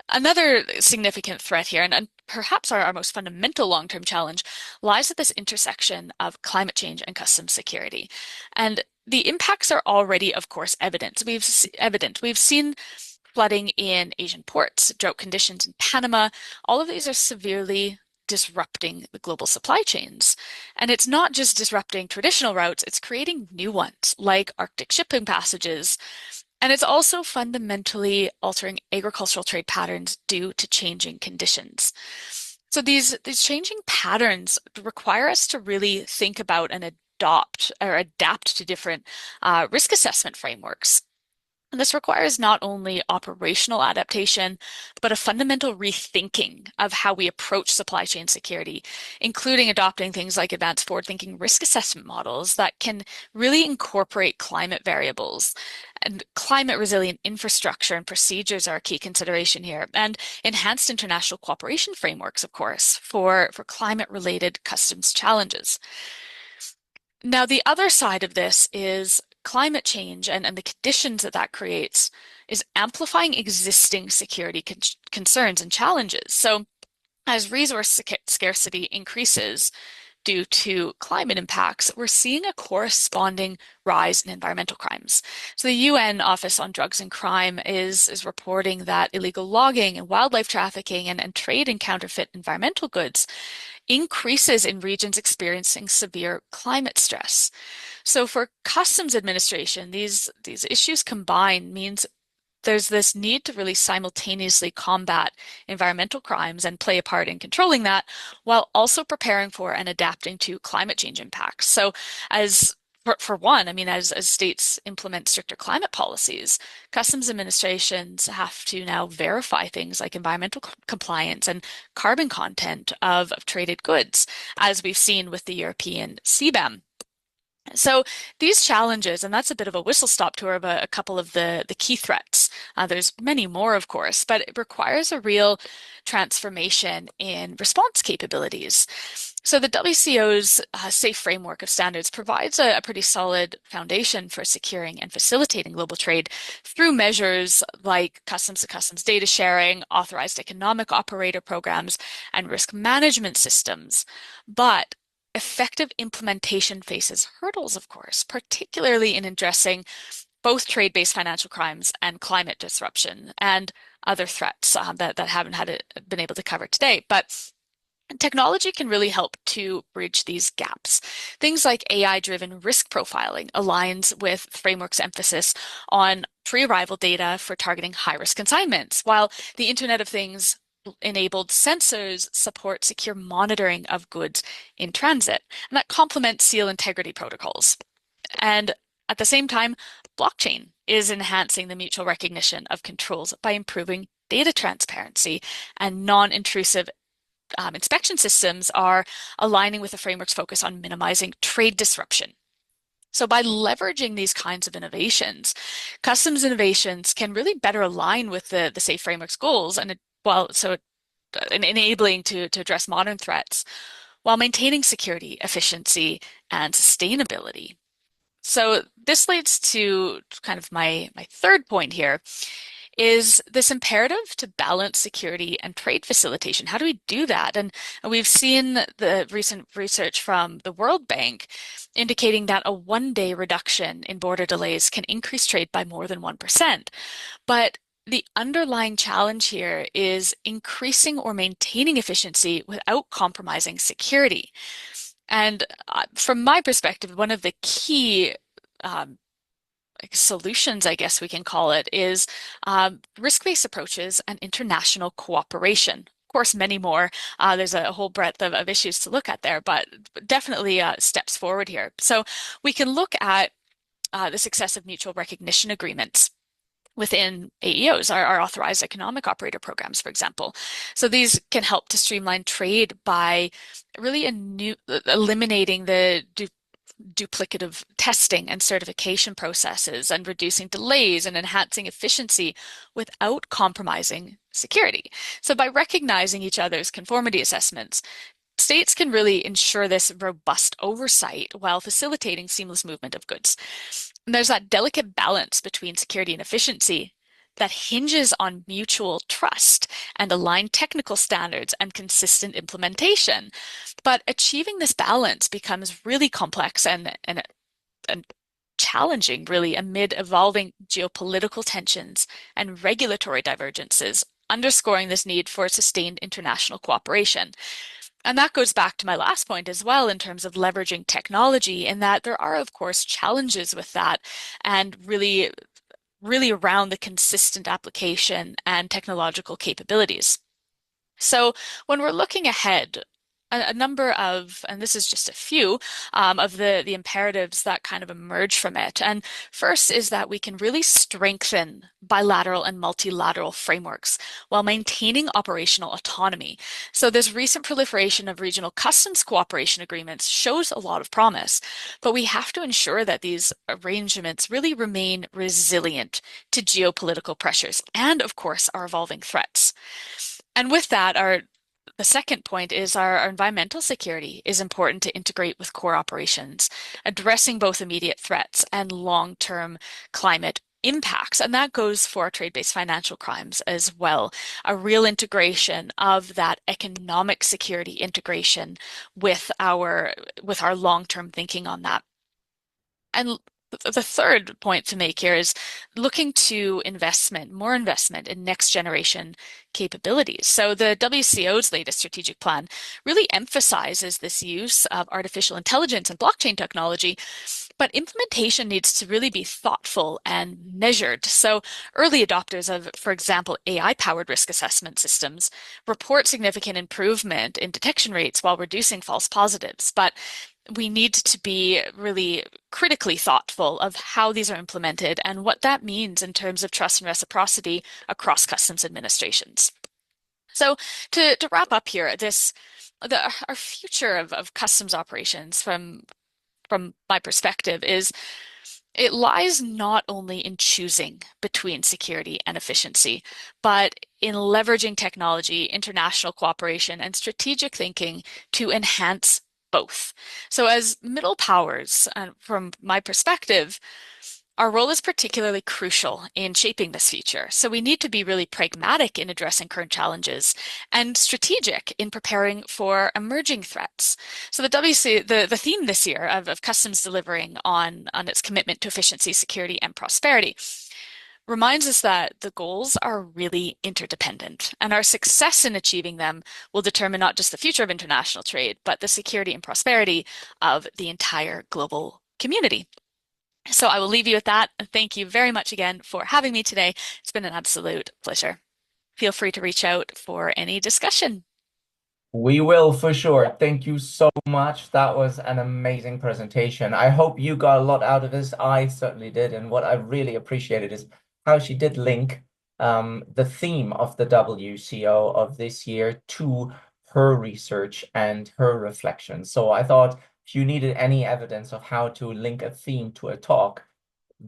another significant threat here, and perhaps our most fundamental long-term challenge, lies at this intersection of climate change and customs security. And the impacts are already, of course, evident. We've seen flooding in Asian ports, drought conditions in Panama. All of these are severely disrupting the global supply chains. And it's not just disrupting traditional routes, it's creating new ones, like Arctic shipping passages. And it's also fundamentally altering agricultural trade patterns due to changing conditions. So these changing patterns require us to really think about and adapt to different risk assessment frameworks. And this requires not only operational adaptation, but a fundamental rethinking of how we approach supply chain security, including adopting things like advanced forward-thinking risk assessment models that can really incorporate climate variables. And climate resilient infrastructure and procedures are a key consideration here, and enhanced international cooperation frameworks, of course, for climate-related customs challenges. Now, the other side of this is climate change and the conditions that creates is amplifying existing security concerns and challenges. So as resource scarcity increases due to climate impacts, we're seeing a corresponding rise in environmental crimes. So the UN Office on Drugs and Crime is reporting that illegal logging and wildlife trafficking and trade in counterfeit environmental goods increases in regions experiencing severe climate stress. So for customs administration, these issues combined means there's this need to really simultaneously combat environmental crimes and play a part in controlling that while also preparing for and adapting to climate change impacts. So as For one, I mean, as states implement stricter climate policies, customs administrations have to now verify things like environmental compliance and carbon content of traded goods, as we've seen with the European CBAM. So these challenges, and that's a bit of a whistle-stop tour of a couple of the key threats. There's many more, of course, but it requires a real transformation in response capabilities. So the WCO's safe framework of standards provides a pretty solid foundation for securing and facilitating global trade through measures like customs-to-customs data sharing, authorized economic operator programs, and risk management systems. But effective implementation faces hurdles, of course, particularly in addressing both trade-based financial crimes and climate disruption and other threats that haven't been able to cover today. But technology can really help to bridge these gaps. Things like AI-driven risk profiling aligns with framework's emphasis on pre-arrival data for targeting high-risk consignments, while the Internet of Things enabled sensors support secure monitoring of goods in transit. And that complements seal integrity protocols. And at the same time, blockchain is enhancing the mutual recognition of controls by improving data transparency, and non-intrusive inspection systems are aligning with the framework's focus on minimizing trade disruption. So by leveraging these kinds of innovations, customs innovations can really better align with the safe framework's goals, and enabling to address modern threats while maintaining security, efficiency, and sustainability. So this leads to kind of my third point here, is this imperative to balance security and trade facilitation. How do we do that? And we've seen the recent research from the World Bank indicating that a one-day reduction in border delays can increase trade by more than 1%. But the underlying challenge here is increasing or maintaining efficiency without compromising security. And from my perspective, one of the key solutions, I guess we can call it, is risk-based approaches and international cooperation. Of course, many more. There's a whole breadth of issues to look at there, but definitely steps forward here. So we can look at the success of mutual recognition agreements within AEOs, our authorized economic operator programs, for example. So these can help to streamline trade by really eliminating the duplicative testing and certification processes and reducing delays and enhancing efficiency without compromising security. So by recognizing each other's conformity assessments, states can really ensure this robust oversight while facilitating seamless movement of goods. And there's that delicate balance between security and efficiency that hinges on mutual trust and aligned technical standards and consistent implementation. But achieving this balance becomes really complex and challenging, really, amid evolving geopolitical tensions and regulatory divergences, underscoring this need for sustained international cooperation. And that goes back to my last point as well in terms of leveraging technology, in that there are, of course, challenges with that, and really around the consistent application and technological capabilities. So when we're looking ahead, a number of, and this is just a few, of the imperatives that kind of emerge from it. And first is that we can really strengthen bilateral and multilateral frameworks while maintaining operational autonomy. So this recent proliferation of regional customs cooperation agreements shows a lot of promise, but we have to ensure that these arrangements really remain resilient to geopolitical pressures and, of course, our evolving threats. And with that, the second point is our environmental security is important to integrate with core operations, addressing both immediate threats and long-term climate impacts. And that goes for trade-based financial crimes as well. A real integration of that economic security integration with our long-term thinking on that. And the third point to make here is looking to more investment in next generation capabilities. So the WCO's latest strategic plan really emphasizes this use of artificial intelligence and blockchain technology, but implementation needs to really be thoughtful and measured. So early adopters of, for example, AI-powered risk assessment systems report significant improvement in detection rates while reducing false positives. But we need to be really critically thoughtful of how these are implemented and what that means in terms of trust and reciprocity across customs administrations. So to wrap up here, our future of customs operations from my perspective is it lies not only in choosing between security and efficiency, but in leveraging technology, international cooperation, and strategic thinking to enhance both. So, as middle powers, from my perspective, our role is particularly crucial in shaping this future. So we need to be really pragmatic in addressing current challenges and strategic in preparing for emerging threats. So the theme this year of customs delivering on its commitment to efficiency, security, and prosperity reminds us that the goals are really interdependent, and our success in achieving them will determine not just the future of international trade, but the security and prosperity of the entire global community. So I will leave you with that. And thank you very much again for having me today. It's been an absolute pleasure. Feel free to reach out for any discussion. We will for sure. Thank you so much. That was an amazing presentation. I hope you got a lot out of this. I certainly did. And what I really appreciated is how she did link the theme of the WCO of this year to her research and her reflections. So I thought if you needed any evidence of how to link a theme to a talk,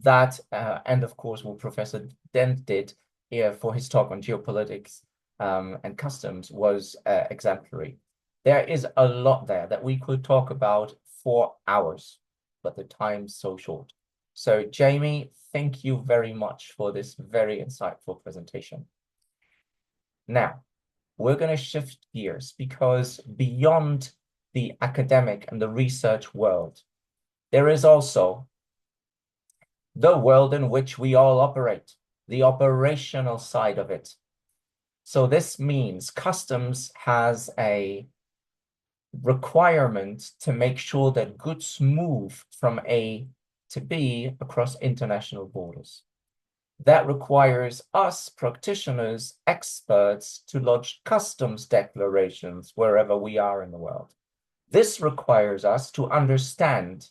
that, and of course, what Professor Dent did here for his talk on geopolitics and customs was exemplary. There is a lot there that we could talk about for hours, but the time's so short. So Jamie, thank you very much for this very insightful presentation. Now, we're going to shift gears because beyond the academic and the research world, there is also the world in which we all operate, the operational side of it. So this means customs has a requirement to make sure that goods move from A to B across international borders. That requires us practitioners, experts, to lodge customs declarations wherever we are in the world. This requires us to understand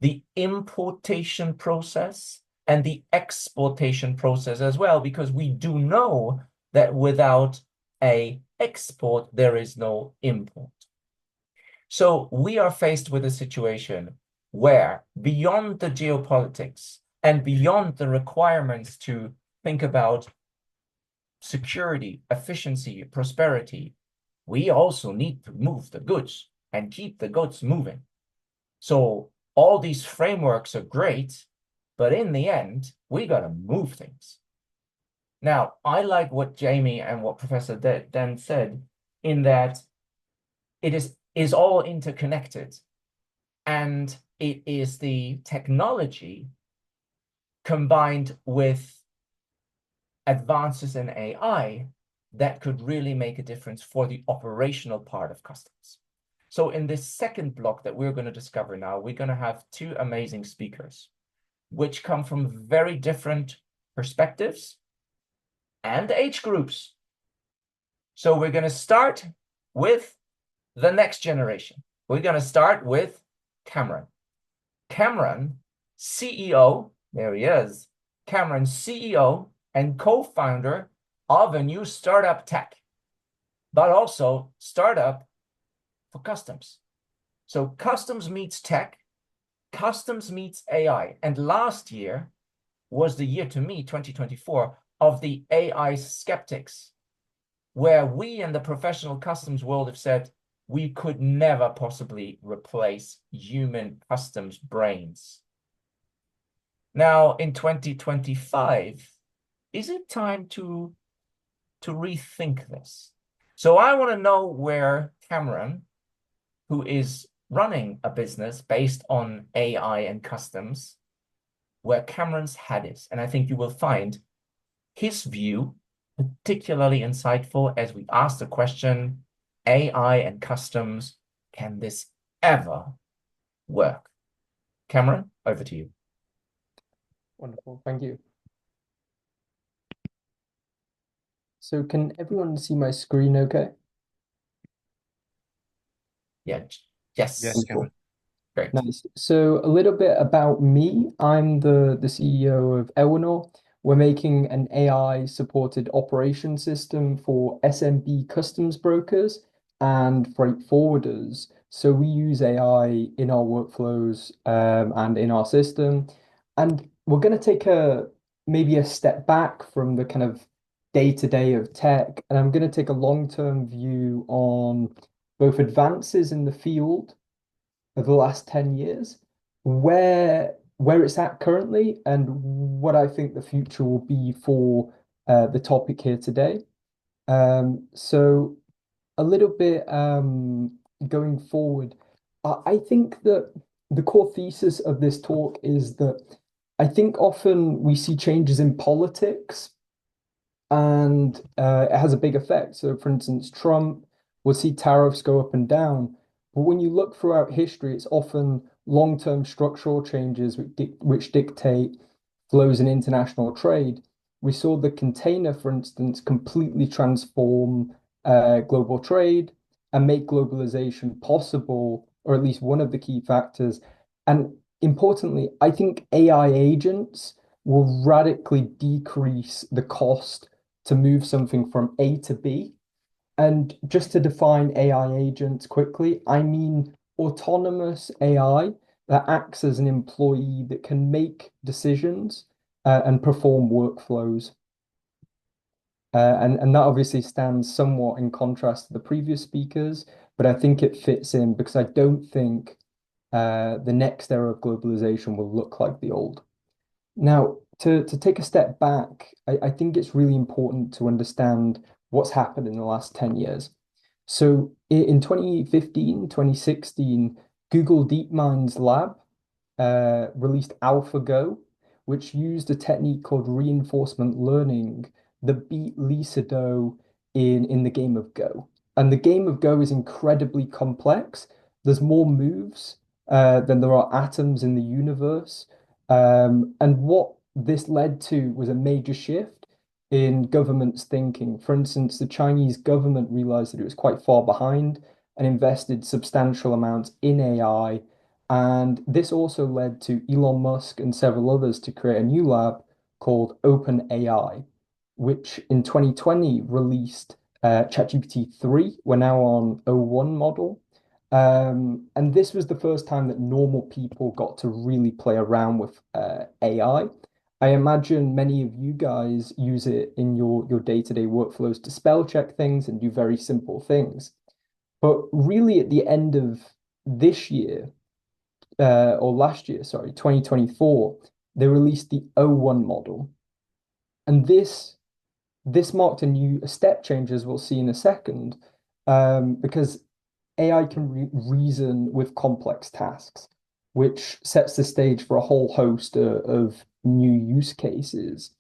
the importation process and the exportation process as well, because we do know that without an export, there is no import. So we are faced with a situation where beyond the geopolitics and beyond the requirements to think about security, efficiency, prosperity, we also need to move the goods and keep the goods moving. So all these frameworks are great, but in the end, we got to move things. Now, I like what Jamie and what Professor Dan said in that it is all interconnected, and it is the technology combined with advances in AI that could really make a difference for the operational part of customs. So in this second block that we're going to discover now, we're going to have two amazing speakers, which come from very different perspectives and age groups. So we're going to start with the next generation. We're going to start with Cameron. Cameron, CEO, there he is, Cameron, CEO and co-founder of a new startup tech, but also startup for customs. So customs meets tech, customs meets AI. And last year was the year, to me, 2024, of the AI skeptics, where we in the professional customs world have said we could never possibly replace human customs brains. Now, in 2025, is it time to rethink this? So I want to know where Cameron, who is running a business based on AI and customs, where Cameron's head is. And I think you will find his view particularly insightful as we ask the question, AI and customs, can this ever work? Cameron, over to you. Wonderful, thank you. So can everyone see my screen okay? Yeah, Yes. Yes, Cameron. Great. Nice. So a little bit about me. I'm the CEO of Ewanor. We're making an AI-supported operation system for SMB customs brokers and freight forwarders. So we use AI in our workflows and in our system. And we're going to take maybe a step back from the kind of day-to-day of tech, and I'm going to take a long-term view on both advances in the field of the last 10 years, where it's at currently, and what I think the future will be for the topic here today. So a little bit going forward, I think that the core thesis of this talk is that I think often we see changes in politics and it has a big effect. So, for instance, Trump will see tariffs go up and down. But when you look throughout history, it's often long-term structural changes which dictate flows in international trade. We saw the container, for instance, completely transform global trade and make globalization possible, or at least one of the key factors. And importantly, I think AI agents will radically decrease the cost to move something from A to B. And just to define AI agents quickly, I mean autonomous AI that acts as an employee that can make decisions and perform workflows. And that obviously stands somewhat in contrast to the previous speakers, but I think it fits in because I don't think the next era of globalization will look like the old. Now, to take a step back, I think it's really important to understand what's happened in the last 10 years. So in 2015, 2016, Google DeepMind's lab released AlphaGo, which used a technique called reinforcement learning that beat Lisa Doe in the game of Go. And the game of Go is incredibly complex. There's more moves than there are atoms in the universe. And what this led to was a major shift in government's thinking. For instance, the Chinese government realized that it was quite far behind and invested substantial amounts in AI. And this also led to Elon Musk and several others to create a new lab called OpenAI, which in 2020 released ChatGPT 3. We're now on O1 model. And this was the first time that normal people got to really play around with AI. I imagine many of you guys use it in your day-to-day workflows to spell check things and do very simple things. But really, at the end of this year, or last year, sorry, 2024, they released the O1 model. And this marked a step change, as we'll see in a second, because AI can reason with complex tasks, which sets the stage for a whole host of new use cases.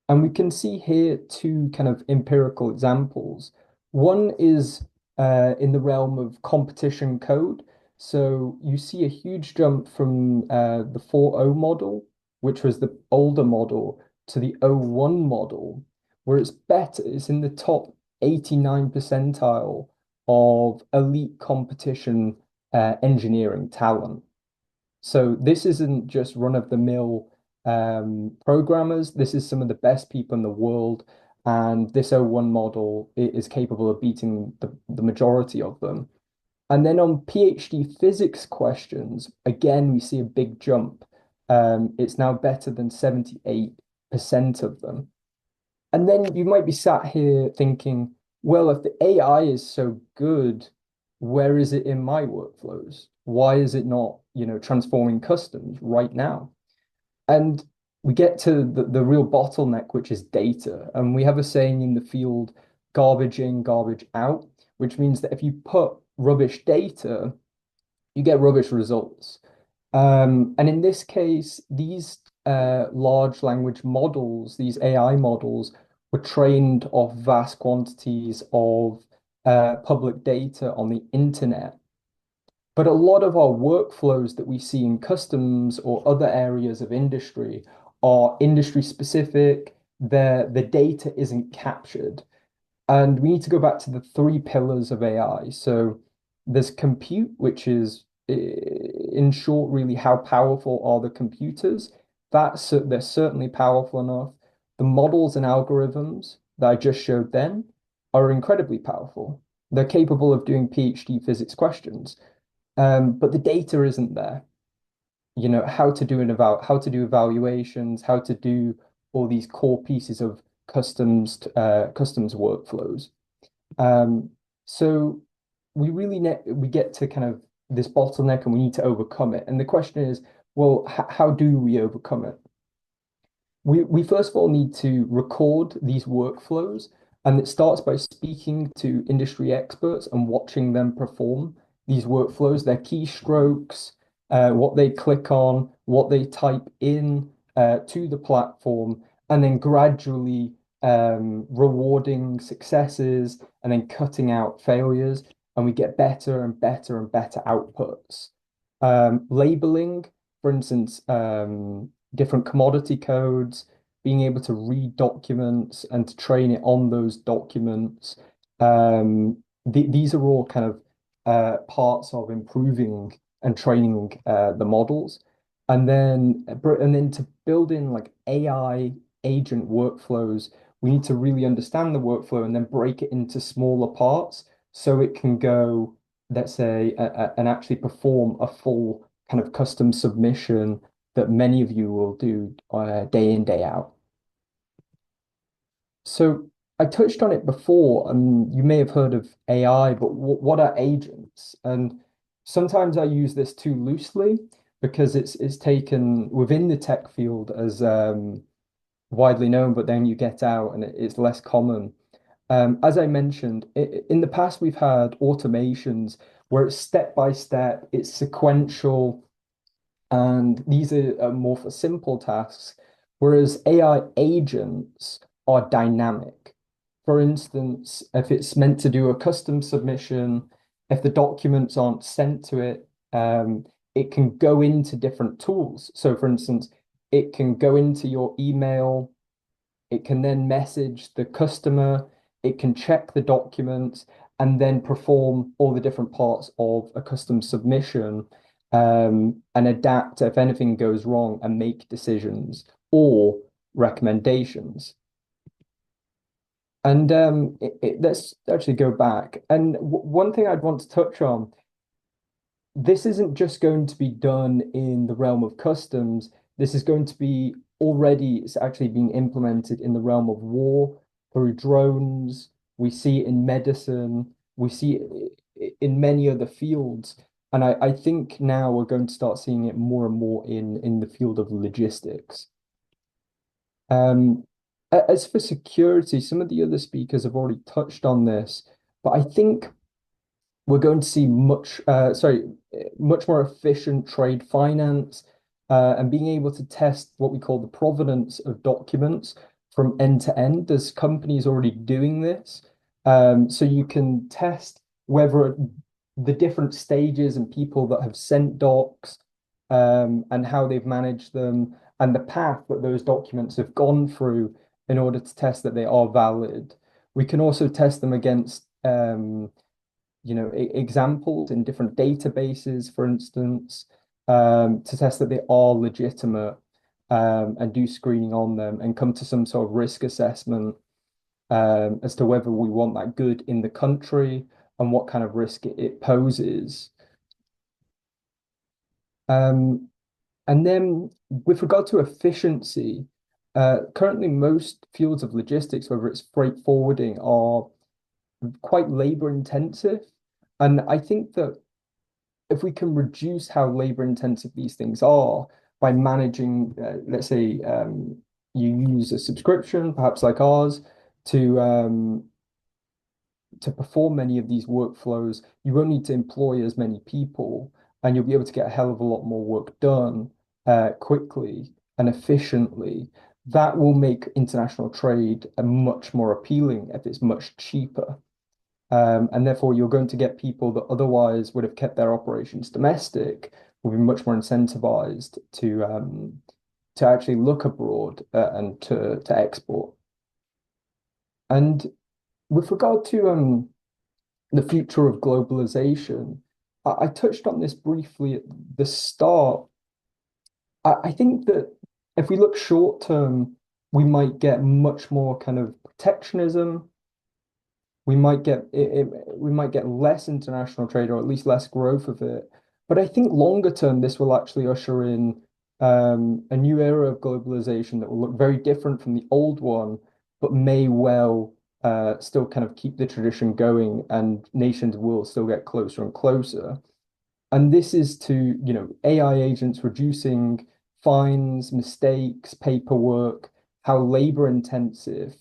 And we can see here two kind of empirical examples. One is in the realm of competition code. So you see a huge jump from the 4.0 model, which was the older model, to the O1 model, where it's better, it's in the top 89 percentile of elite competition engineering talent. So this isn't just run-of-the-mill programmers. This is some of the best people in the world, and this O1 model is capable of beating the majority of them. And then on PhD physics questions, again, we see a big jump. It's now better than 78% of them. And then you might be sat here thinking, well, if the AI is so good, where is it in my workflows? Why is it not, transforming customs right now? And we get to the real bottleneck, which is data. And we have a saying in the field, garbage in, garbage out, which means that if you put rubbish data, you get rubbish results. And in this case, these large language models, these AI models, were trained off vast quantities of public data on the internet. But a lot of our workflows that we see in customs or other areas of industry are industry specific. The data isn't captured. And we need to go back to the three pillars of AI. So There's compute, which is, in short, really how powerful are the computers. They're certainly powerful enough. The models and algorithms that I just showed then are incredibly powerful. They're capable of doing PhD physics questions, but the data isn't there. You know, how to do evaluations, how to do all these core pieces of customs workflows. So we get to kind of this bottleneck and we need to overcome it. And the question is, well, how do we overcome it? We first of all need to record these workflows, and it starts by speaking to industry experts and watching them perform these workflows, their keystrokes, what they click on, what they type in to the platform, and then gradually rewarding successes and then cutting out failures, and we get better and better and better outputs. Labeling, for instance, different commodity codes, being able to read documents and to train it on those documents. These are all kind of parts of improving and training the models. And then to build in like AI agent workflows, we need to really understand the workflow and then break it into smaller parts so it can go, let's say, and actually perform a full kind of custom submission that many of you will do day in, day out. So I touched on it before, and you may have heard of AI, but what are agents? And sometimes I use this too loosely because it's taken within the tech field as widely known, but then you get out and it's less common. As I mentioned, in the past, we've had automations where it's step by step, it's sequential, and these are more for simple tasks, whereas AI agents are dynamic. For instance, if it's meant to do a custom submission, if the documents aren't sent to it, it can go into different tools. So, for instance, it can go into your email, it can then message the customer, it can check the documents, and then perform all the different parts of a custom submission, and adapt if anything goes wrong and make decisions or recommendations. And let's actually go back. And one thing I'd want to touch on, this isn't just going to be done in the realm of customs. This is going to be already, it's actually being implemented in the realm of war through drones. We see it in medicine. We see it in many other fields. And I think now we're going to start seeing it more and more in the field of logistics. As for security, some of the other speakers have already touched on this, but I think we're going to see much more efficient trade finance, and being able to test what we call the provenance of documents from end to end. There's companies already doing this. So you can test whether the different stages and people that have sent docs, and how they've managed them, and the path that those documents have gone through in order to test that they are valid. We can also test them against examples in different databases, for instance, to test that they are legitimate, and do screening on them and come to some sort of risk assessment, as to whether we want that good in the country and what kind of risk it poses. And then with regard to efficiency, currently most fields of logistics, whether it's freight forwarding, are quite labor intensive. And I think that if we can reduce how labor intensive these things are by managing, let's say, you use a subscription, perhaps like ours, to perform many of these workflows, you won't need to employ as many people, and you'll be able to get a hell of a lot more work done quickly and efficiently. That will make international trade much more appealing if it's much cheaper. And therefore, you're going to get people that otherwise would have kept their operations domestic will be much more incentivized to actually look abroad, and to export. And with regard to the future of globalization. I touched on this briefly at the start. I think that if we look short term, we might get much more kind of protectionism. We might get less international trade, or at least less growth of it. But I think longer term, this will actually usher in a new era of globalization that will look very different from the old one, but may well still kind of keep the tradition going, and nations will still get closer and closer. And this is to, AI agents reducing fines, mistakes, paperwork, how labor intensive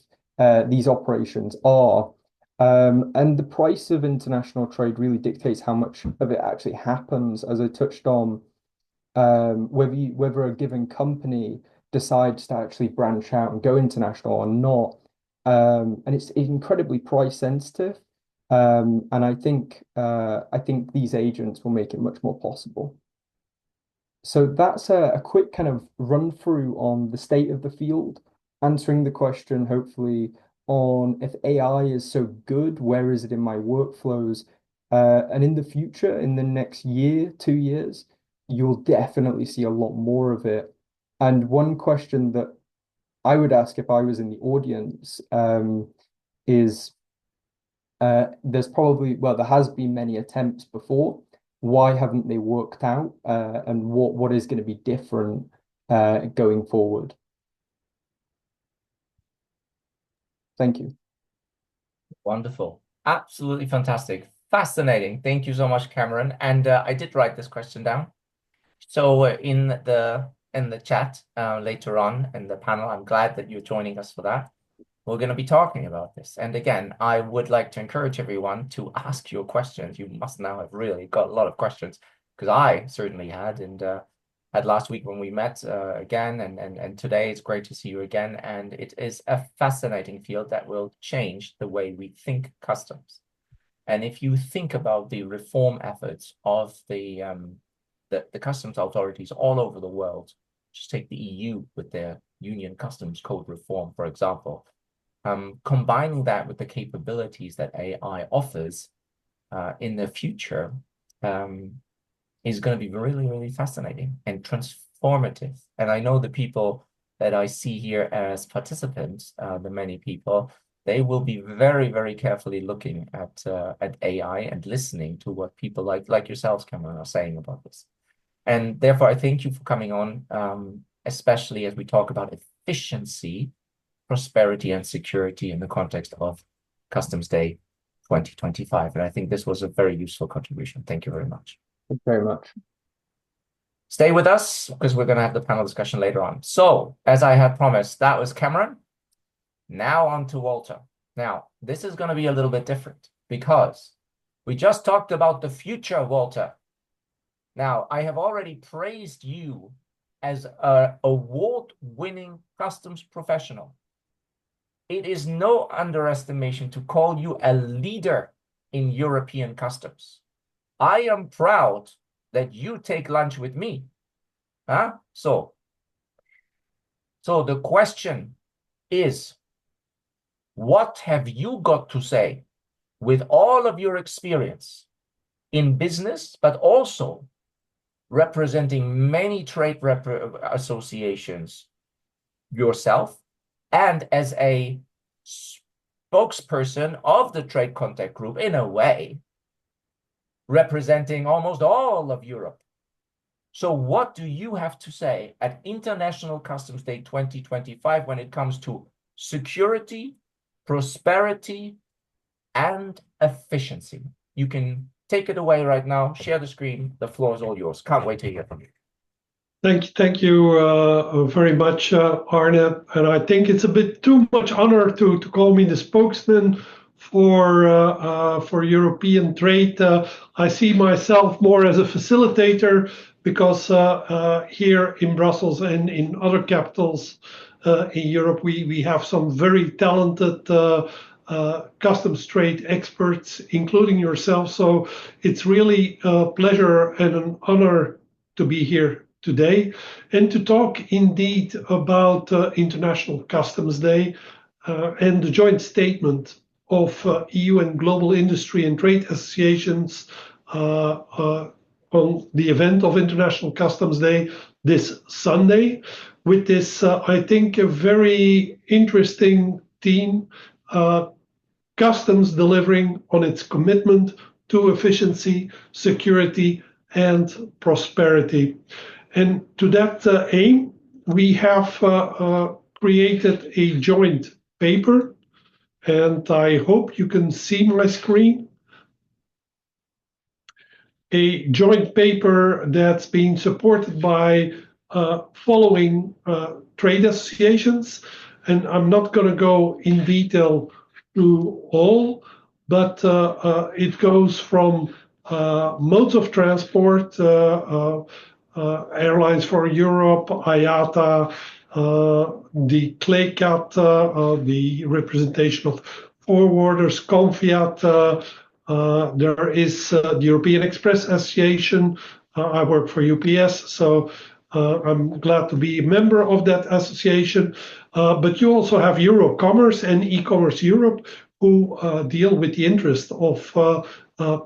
these operations are. And the price of international trade really dictates how much of it actually happens, as I touched on, whether a given company decides to actually branch out and go international or not. And it's incredibly price sensitive. And I think these agents will make it much more possible. So that's a quick kind of run through on the state of the field, answering the question, hopefully, on if AI is so good, where is it in my workflows? And in the future, in the next year, 2 years, you'll definitely see a lot more of it. And one question that I would ask if I was in the audience is there has been many attempts before. Why haven't they worked out? And what is going to be different going forward? Thank you. Wonderful. Absolutely fantastic. Fascinating. Thank you so much, Cameron. And I did write this question down. So in the chat later on in the panel, I'm glad that you're joining us for that. We're going to be talking about this. And again, I would like to encourage everyone to ask your questions. You must now have really got a lot of questions, because I certainly had, and had last week when we met again, and today it's great to see you again. And it is a fascinating field that will change the way we think customs. And if you think about the reform efforts of the customs authorities all over the world, just take the EU with their Union Customs Code reform, for example, combining that with the capabilities that AI offers in the future is going to be really, really fascinating and transformative. And I know the people that I see here as participants, the many people, they will be very, very carefully looking at AI and listening to what people like yourselves, Cameron, are saying about this. And therefore, I thank you for coming on, especially as we talk about efficiency, prosperity, and security in the context of Customs Day 2025. And I think this was a very useful contribution. Thank you very much. Thank you very much. Stay with us, because we're going to have the panel discussion later on. So, as I had promised, that was Cameron. Now on to Walter. Now, this is going to be a little bit different, because we just talked about the future, Walter. Now, I have already praised you as an award-winning customs professional. It is no underestimation to call you a leader in European customs. I am proud that you take lunch with me. Huh? So the question is, what have you got to say with all of your experience in business, but also representing many trade associations yourself, and as a spokesperson of the Trade Contact Group, in a way, representing almost all of Europe? So what do you have to say at International Customs Day 2025 when it comes to security, prosperity, and efficiency? You can take it away right now. Share the screen. The floor is all yours. Can't wait to hear from you. Thank you very much, Arne. And I think it's a bit too much honor to call me the spokesman for European trade. I see myself more as a facilitator, because here in Brussels and in other capitals in Europe, we have some very talented customs trade experts, including yourself. So it's really a pleasure and an honor to be here today and to talk indeed about International Customs Day and the joint statement of EU and global industry and trade associations on the event of International Customs Day this Sunday with this, I think, a very interesting theme, customs delivering on its commitment to efficiency, security, and prosperity. And to that aim, we have created a joint paper, and I hope you can see my screen. A joint paper that's being supported by following trade associations. And I'm not going to go in detail through all, but it goes from modes of transport, Airlines for Europe, IATA, the CLECAT, the representation of forwarders, CONFIAT, there is the European Express Association. I work for UPS, so I'm glad to be a member of that association. But you also have Eurocommerce and e-commerce Europe, who deal with the interest of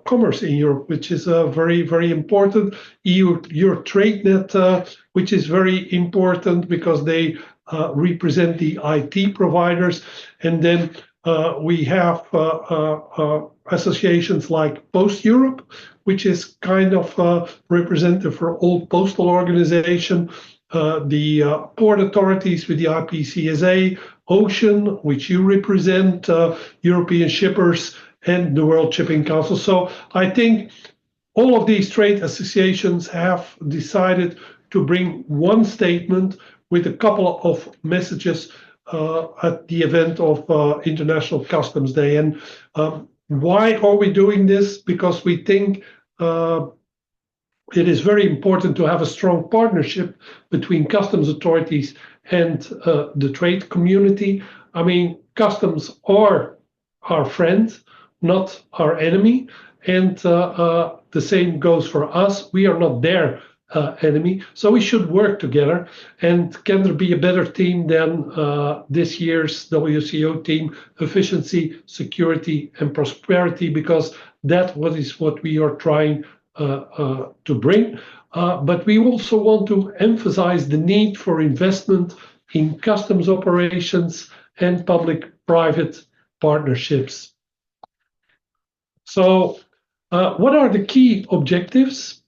commerce in Europe, which is very, very important. Your TradeNet, which is very important because they represent the IT providers. And then we have associations like Post Europe, which is kind of representative for all postal organizations, the port authorities with the IPCSA, Ocean, which you represent, European shippers, and the World Shipping Council. So I think all of these trade associations have decided to bring one statement with a couple of messages at the event of International Customs Day. And why are we doing this? Because we think it is very important to have a strong partnership between customs authorities and the trade community. I mean, customs are our friend, not our enemy. And the same goes for us. We are not their enemy. So we should work together. And can there be a better team than this year's WCO team, efficiency, security, and prosperity, because that is what we are trying to bring. But we also want to emphasize the need for investment in customs operations and public-private partnerships. So what are the key objectives?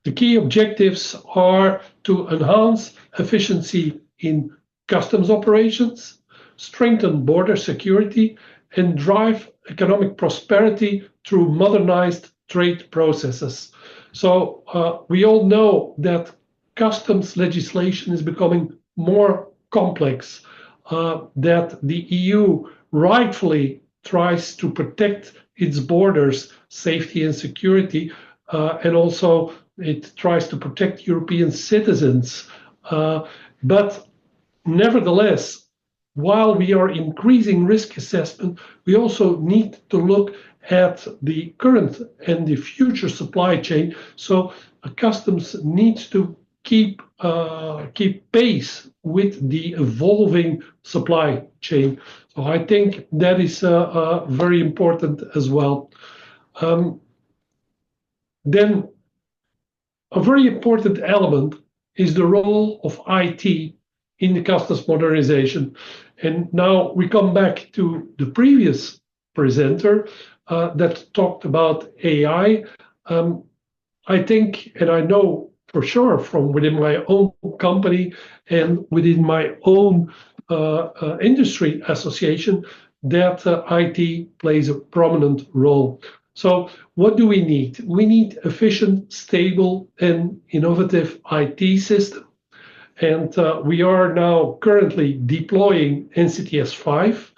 The key objectives are to enhance efficiency in customs operations, strengthen border security, and drive economic prosperity through modernized trade processes. So we all know that customs legislation is becoming more complex, that the EU rightfully tries to protect its borders, safety and security, and also it tries to protect European citizens. But nevertheless, while we are increasing risk assessment, we also need to look at the current and the future supply chain. So customs needs to keep pace with the evolving supply chain. So I think that is very important as well. Then a very important element is the role of IT in the customs modernization. And now we come back to the previous presenter that talked about AI. I think, and I know for sure from within my own company and within my own industry association, that IT plays a prominent role. So what do we need? We need efficient, stable, and innovative IT system. And we are now currently deploying NCTS 5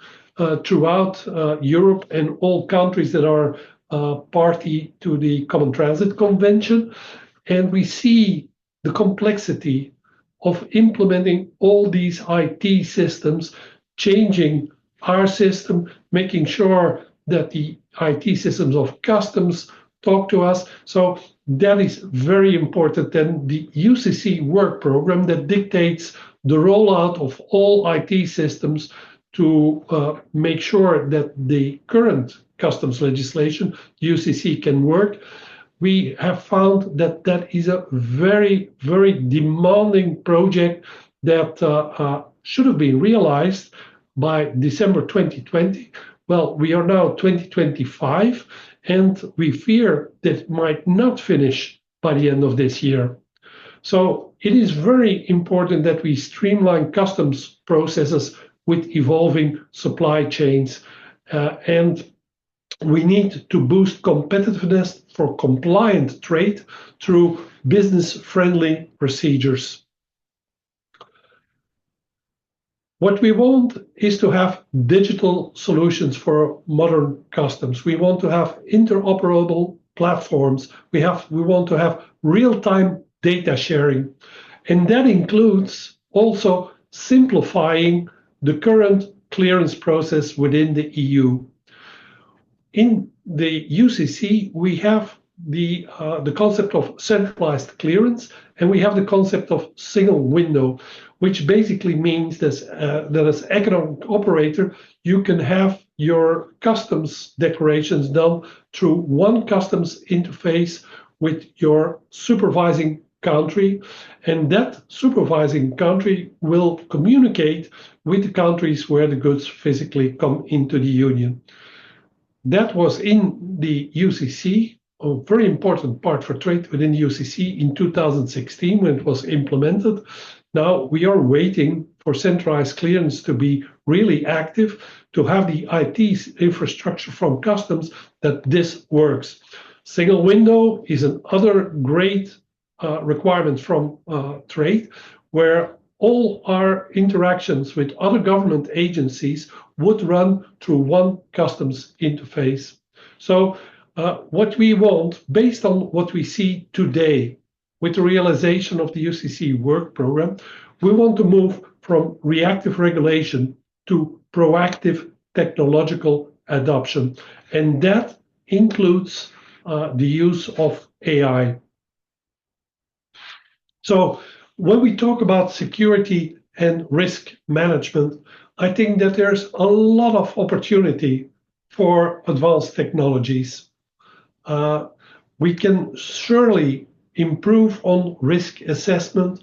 throughout Europe and all countries that are party to the Common Transit Convention. And we see the complexity of implementing all these IT systems, changing our system, making sure that the IT systems of customs talk to us. So that is very important. And the UCC work program that dictates the rollout of all IT systems to make sure that the current customs legislation, UCC, can work, we have found that that is a very, very demanding project that should have been realized by December 2020. Well, we are now 2025, and we fear that it might not finish by the end of this year. So it is very important that we streamline customs processes with evolving supply chains, and we need to boost competitiveness for compliant trade through business-friendly procedures. What we want is to have digital solutions for modern customs. We want to have interoperable platforms. We want to have real-time data sharing. And that includes also simplifying the current clearance process within the EU. In the UCC, we have the concept of centralized clearance, and we have the concept of single window, which basically means that as economic operator, you can have your customs declarations done through one customs interface with your supervising country, and that supervising country will communicate with the countries where the goods physically come into the Union. That was in the UCC, a very important part for trade within the UCC in 2016 when it was implemented. Now we are waiting for centralized clearance to be really active, to have the IT infrastructure from customs that this works. Single window is another great requirement from trade, where all our interactions with other government agencies would run through one customs interface. So what we want, based on what we see today with the realization of the UCC work program, we want to move from reactive regulation to proactive technological adoption. And that includes the use of AI. So when we talk about security and risk management, I think that there's a lot of opportunity for advanced technologies. We can surely improve on risk assessment,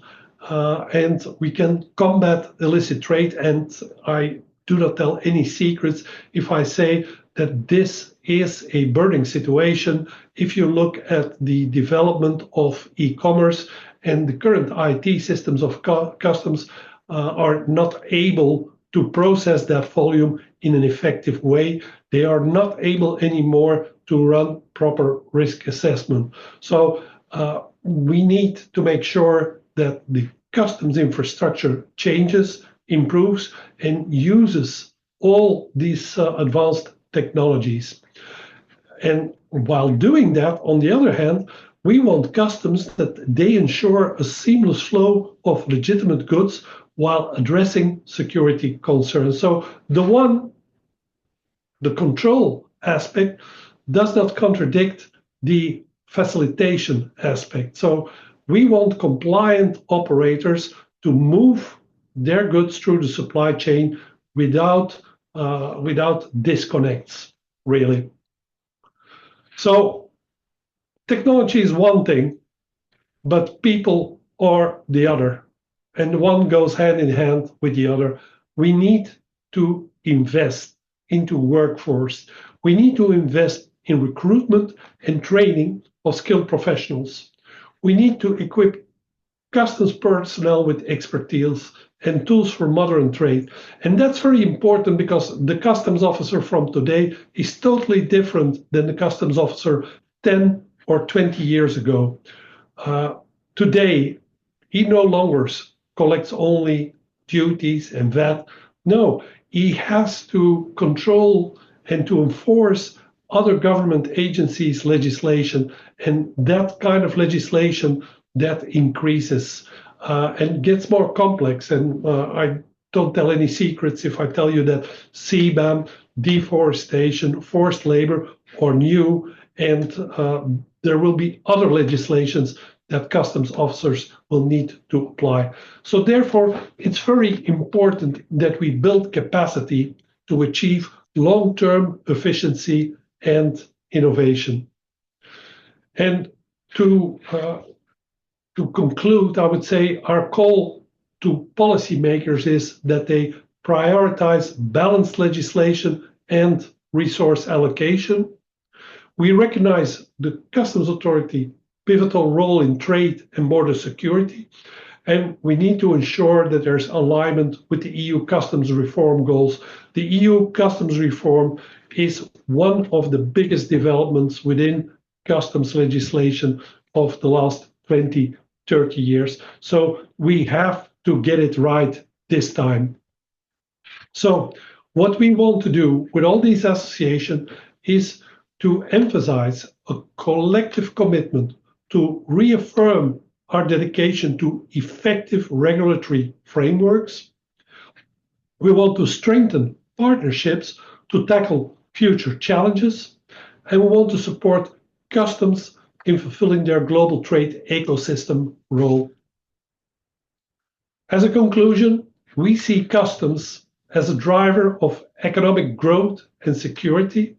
and we can combat illicit trade. And I do not tell any secrets if I say that this is a burning situation. If you look at the development of e-commerce, and the current IT systems of customs are not able to process that volume in an effective way. They are not able anymore to run proper risk assessment. So we need to make sure that the customs infrastructure changes, improves, and uses all these advanced technologies. And while doing that, on the other hand, we want customs that they ensure a seamless flow of legitimate goods while addressing security concerns. So the control aspect does not contradict the facilitation aspect. So we want compliant operators to move their goods through the supply chain without disconnects, really. So technology is one thing, but people are the other, and one goes hand in hand with the other. We need to invest into workforce. We need to invest in recruitment and training of skilled professionals. We need to equip customs personnel with expertise and tools for modern trade. And that's very important because the customs officer from today is totally different than the customs officer 10 or 20 years ago. Today, he no longer collects only duties and VAT. No, he has to control and to enforce other government agencies' legislation, and that kind of legislation that increases and gets more complex. And I don't tell any secrets if I tell you that CBAM, deforestation, forced labor are new, and there will be other legislations that customs officers will need to apply. So therefore, it's very important that we build capacity to achieve long-term efficiency and innovation. And to conclude, I would say our call to policymakers is that they prioritize balanced legislation and resource allocation. We recognize the Customs Authority pivotal role in trade and border security, and we need to ensure that there's alignment with the EU customs reform goals. The EU customs reform is one of the biggest developments within customs legislation of the last 20, 30 years. So we have to get it right this time. So what we want to do with all these associations is to emphasize a collective commitment to reaffirm our dedication to effective regulatory frameworks. We want to strengthen partnerships to tackle future challenges, and we want to support customs in fulfilling their global trade ecosystem role. As a conclusion, we see customs as a driver of economic growth and security.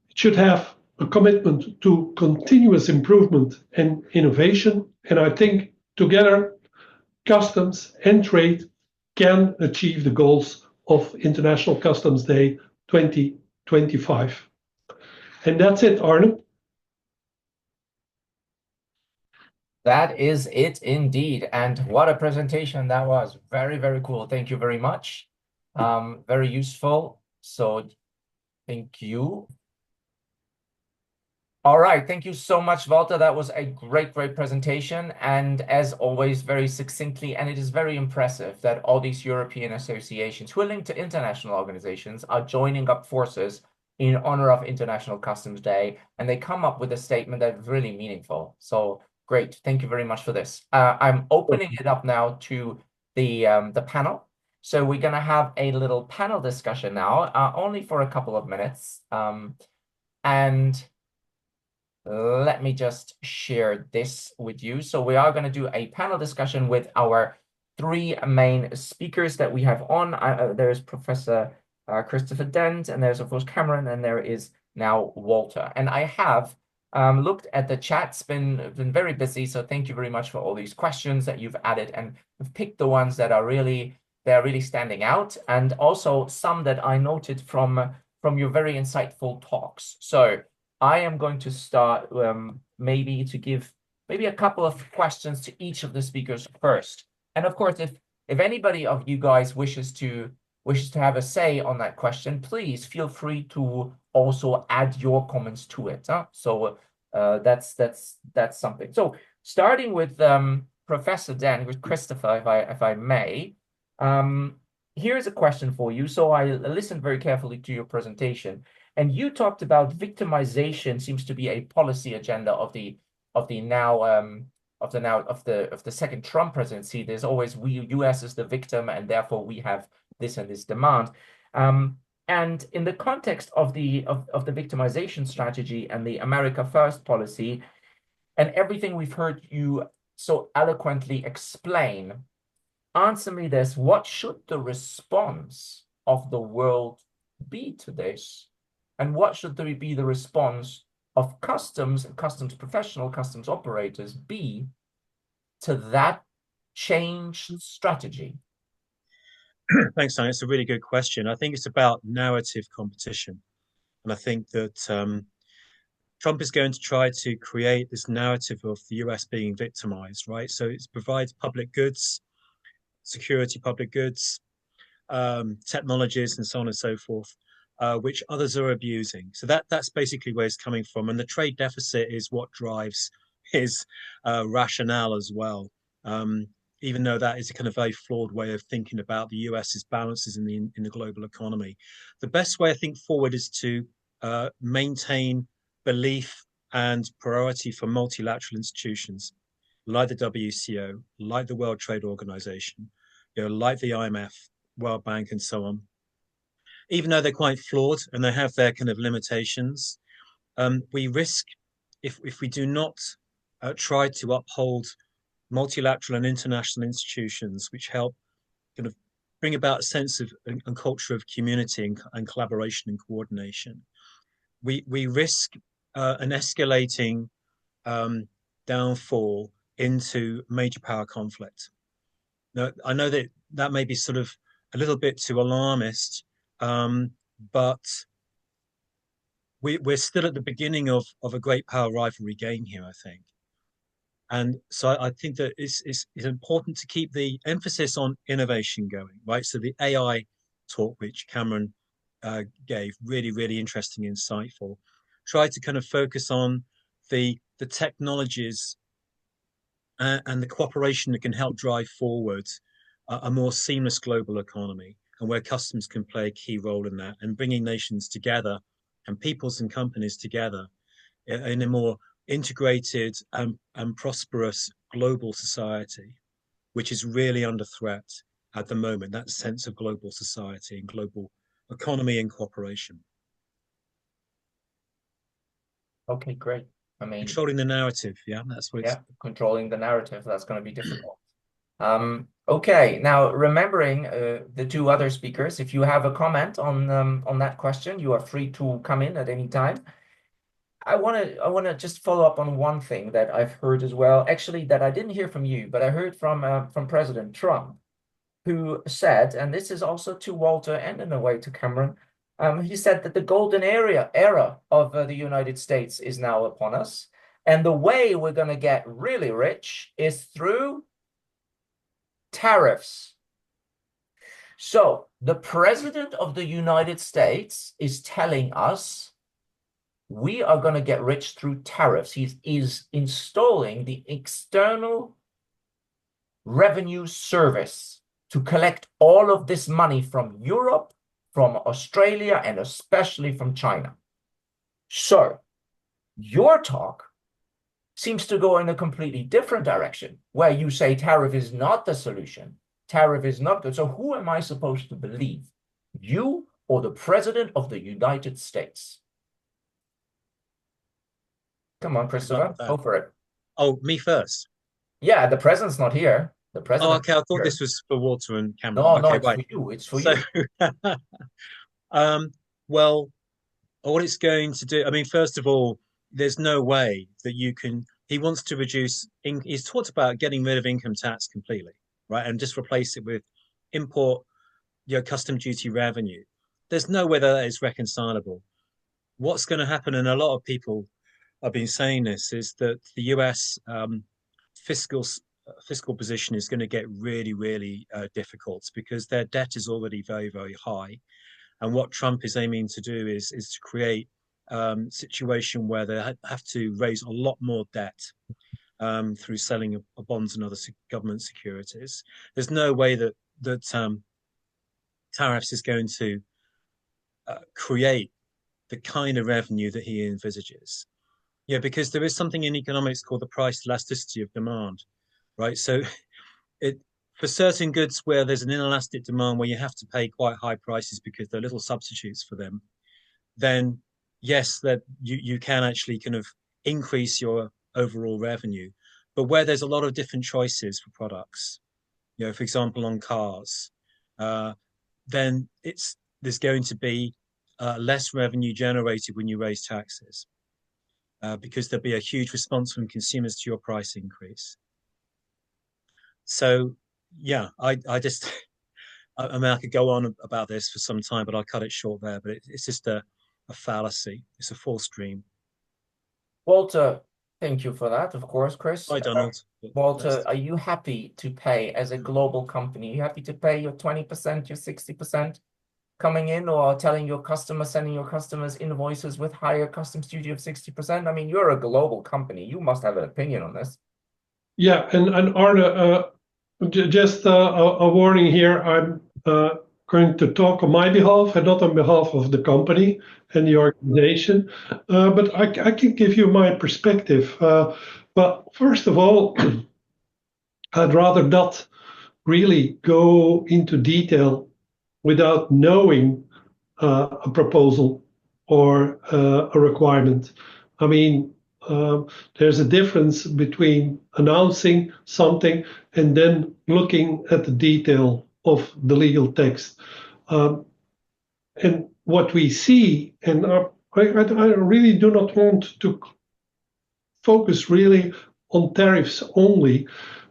It should have a commitment to continuous improvement and innovation, and I think together customs and trade can achieve the goals of International Customs Day 2025. And that's it, Arne. That is it indeed. And what a presentation that was. Very, very cool. Thank you very much. Very useful. So thank you. All right. Thank you so much, Walter. That was a great, great presentation. And as always, very succinctly, and it is very impressive that all these European associations who are linked to international organizations are joining up forces in honor of International Customs Day. And they come up with a statement that's really meaningful. So great. Thank you very much for this. I'm opening it up now to the panel. So we're going to have a little panel discussion now, only for a couple of minutes. And let me just share this with you. So we are going to do a panel discussion with our three main speakers that we have on. There's Professor Christopher Dent, and there's, of course, Cameron, and there is now Walter. And I have looked at the chat. It's been very busy, so thank you very much for all these questions that you've added, and I've picked the ones that are really standing out, and also some that I noted from your very insightful talks. So I am going to start maybe to give a couple of questions to each of the speakers first. And of course, if anybody of you guys wishes to have a say on that question, please feel free to also add your comments to it. So that's something. So starting with Professor Dan, with Christopher, if I may, here's a question for you. So I listened very carefully to your presentation, and you talked about victimization seems to be a policy agenda of the second Trump presidency. There's always US is the victim, and therefore we have this and this demand. And in the context of the victimization strategy and the America First policy, and everything we've heard you so eloquently explain, answer me this: what should the response of the world be to this? And what should be the response of customs professional customs operators be to that changed strategy? Thanks, Arne. It's a really good question. I think it's about narrative competition. And I think that Trump is going to try to create this narrative of the US being victimized, right? So it provides public goods, security public goods, technologies, and so on and so forth, which others are abusing. So that's basically where it's coming from. And the trade deficit is what drives his rationale as well. Even though that is a kind of very flawed way of thinking about the US's balances in the global economy. The best way I think forward is to maintain belief and priority for multilateral institutions like the WCO, like the World Trade Organization, like the IMF, World Bank, and so on. Even though they're quite flawed and they have their kind of limitations, we risk, if we do not tried to uphold multilateral and international institutions which help kind of bring about a sense of and culture of community and collaboration and coordination. We risk an escalating downfall into major power conflict. Now, I know that that may be sort of a little bit too alarmist, but we're still at the beginning of a great power rivalry game here, I think. And so I think that it's important to keep the emphasis on innovation going, right? So the AI talk, which Cameron gave, really, really interesting, insightful, tried to kind of focus on the technologies and the cooperation that can help drive forward a more seamless global economy, and where customs can play a key role in that, and bringing nations together and peoples and companies together in a more integrated and prosperous global society, which is really under threat at the moment, that sense of global society and global economy and cooperation. Okay, great. I mean, controlling the narrative, yeah, that's what it's... Yeah, controlling the narrative, that's going to be difficult. Okay, now remembering the two other speakers, if you have a comment on that question, you are free to come in at any time. I want to just follow up on one thing that I've heard as well, actually, that I didn't hear from you, but I heard from President Trump, who said, and this is also to Walter and in a way to Cameron, he said that the golden era of the United States is now upon us, and the way we're going to get really rich is through tariffs. So the President of the United States is telling us we are going to get rich through tariffs. He is installing the External Revenue Service to collect all of this money from Europe, from Australia, and especially from China. So your talk seems to go in a completely different direction, where you say tariff is not the solution. Tariff is not good. So who am I supposed to believe? You or the President of the United States? Come on, Christopher, go for it. Oh, me first? Yeah, the President's not here. The President. Oh, okay. I thought this was for Walter and Cameron. No, okay, no, it's right. for you. It's for you. Well, what it's going to do, I mean, first of all, there's no way that you can, he wants to reduce, he's talked about getting rid of income tax completely, right? And just replace it with import, custom duty revenue. There's no way that is reconcilable. What's going to happen, and a lot of people have been saying this, is that the US fiscal position is going to get really, really difficult, because their debt is already very, very high. And what Trump is aiming to do is to create a situation where they have to raise a lot more debt through selling of bonds and other government securities. There's no way that tariffs is going to create the kind of revenue that he envisages. Yeah, because there is something in economics called the price elasticity of demand, right? So for certain goods where there's an inelastic demand, where you have to pay quite high prices because there are little substitutes for them, then yes, that you can actually kind of increase your overall revenue. But where there's a lot of different choices for products, for example, on cars, then there's going to be less revenue generated when you raise taxes, because there'll be a huge response from consumers to your price increase. So yeah, I just, I mean, I could go on about this for some time, but I'll cut it short there. But it's just a fallacy. It's a false dream. Walter, thank you for that, of course, Chris. Hi, Donald. Walter, are you happy to pay, as a global company, are you happy to pay your 20%, your 60% coming in, or telling your customers, sending your customers invoices with higher customs duty of 60%? I mean, you're a global company. You must have an opinion on this. Yeah, and Arne, just a warning here. I'm going to talk on my behalf and not on behalf of the company and the organization. But I can give you my perspective. But first of all, I'd rather not really go into detail without knowing a proposal or a requirement. I mean, there's a difference between announcing something and then looking at the detail of the legal text. And what we see, and I really do not want to focus really on tariffs only,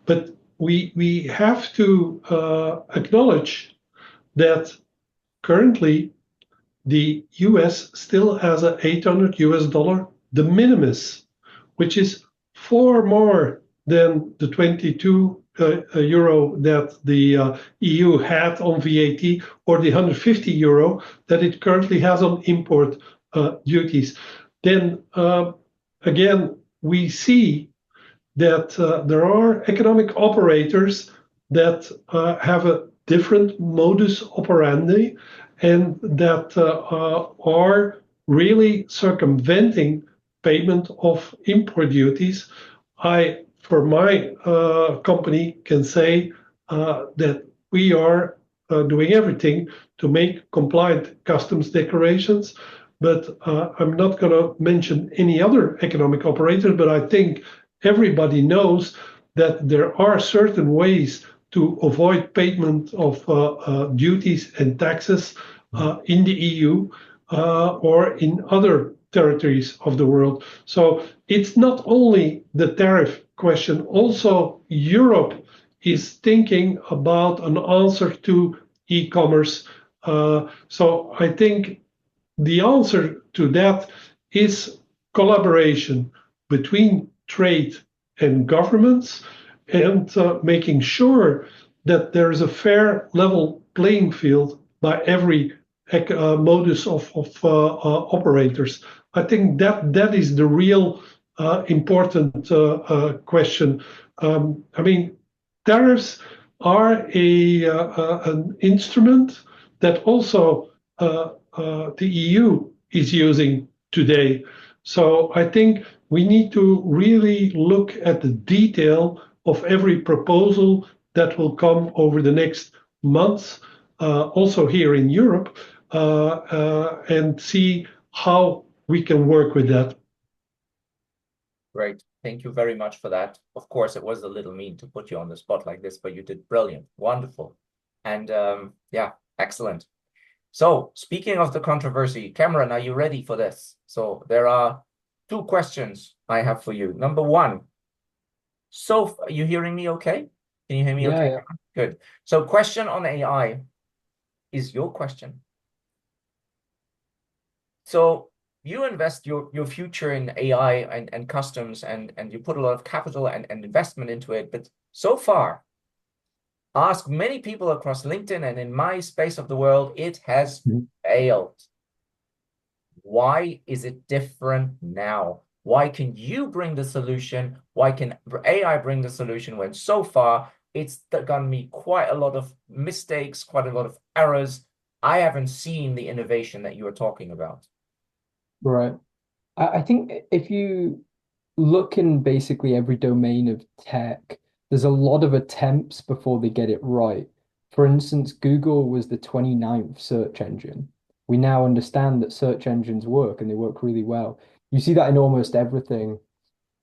but we have to acknowledge that currently the US still has a $800 de minimis, which is far more than the 22 euro that the EU had on VAT, or the 150 euro that it currently has on import duties. Then again, we see that there are economic operators that have a different modus operandi and that are really circumventing payment of import duties. I, for my company, can say that we are doing everything to make compliant customs declarations, but I'm not going to mention any other economic operator, but I think everybody knows that there are certain ways to avoid payment of duties and taxes in the EU or in other territories of the world. So it's not only the tariff question, also Europe is thinking about an answer to e-commerce. So I think the answer to that is collaboration between trade and governments, and making sure that there is a fair level playing field by every modus of operators. I think that is the real important question. I mean, tariffs are an instrument that also the EU is using today. So I think we need to really look at the detail of every proposal that will come over the next months, also here in Europe, and see how we can work with that. Great. Thank you very much for that. Of course, it was a little mean to put you on the spot like this, but you did brilliant. Wonderful. And yeah, excellent. So speaking of the controversy, Cameron, are you ready for this? So there are two questions I have for you. Number one, so are you hearing me okay? Can you hear me okay? Yeah. Good. So question on AI is your question. So you invest your future in AI and customs, and you put a lot of capital and investment into it. But so far, ask many people across LinkedIn and in my space of the world, it has failed. Why is it different now? Why can you bring the solution? Why can AI bring the solution when so far it's gotten me quite a lot of mistakes, quite a lot of errors? I haven't seen the innovation that you are talking about. Right. I think if you look in basically every domain of tech, there's a lot of attempts before they get it right. For instance, Google was the 29th search engine. We now understand that search engines work and they work really well. You see that in almost everything.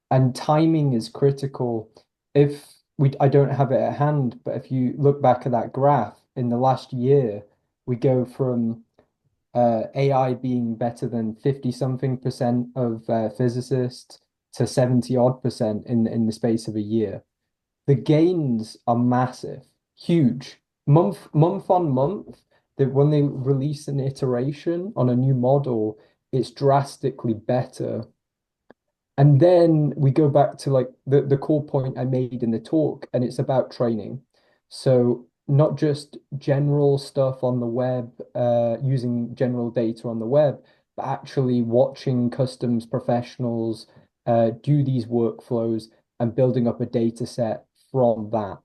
And timing is critical. I don't have it at hand, but if you look back at that graph in the last year, we go from AI being better than 50-something% of physicists to 70-odd% in the space of a year. The gains are massive, huge. Month on month, that when they release an iteration on a new model, it's drastically better. And then we go back to like the core point I made in the talk, and it's about training. So not just general stuff on the web, using general data on the web, but actually watching customs professionals do these workflows and building up a data set from that.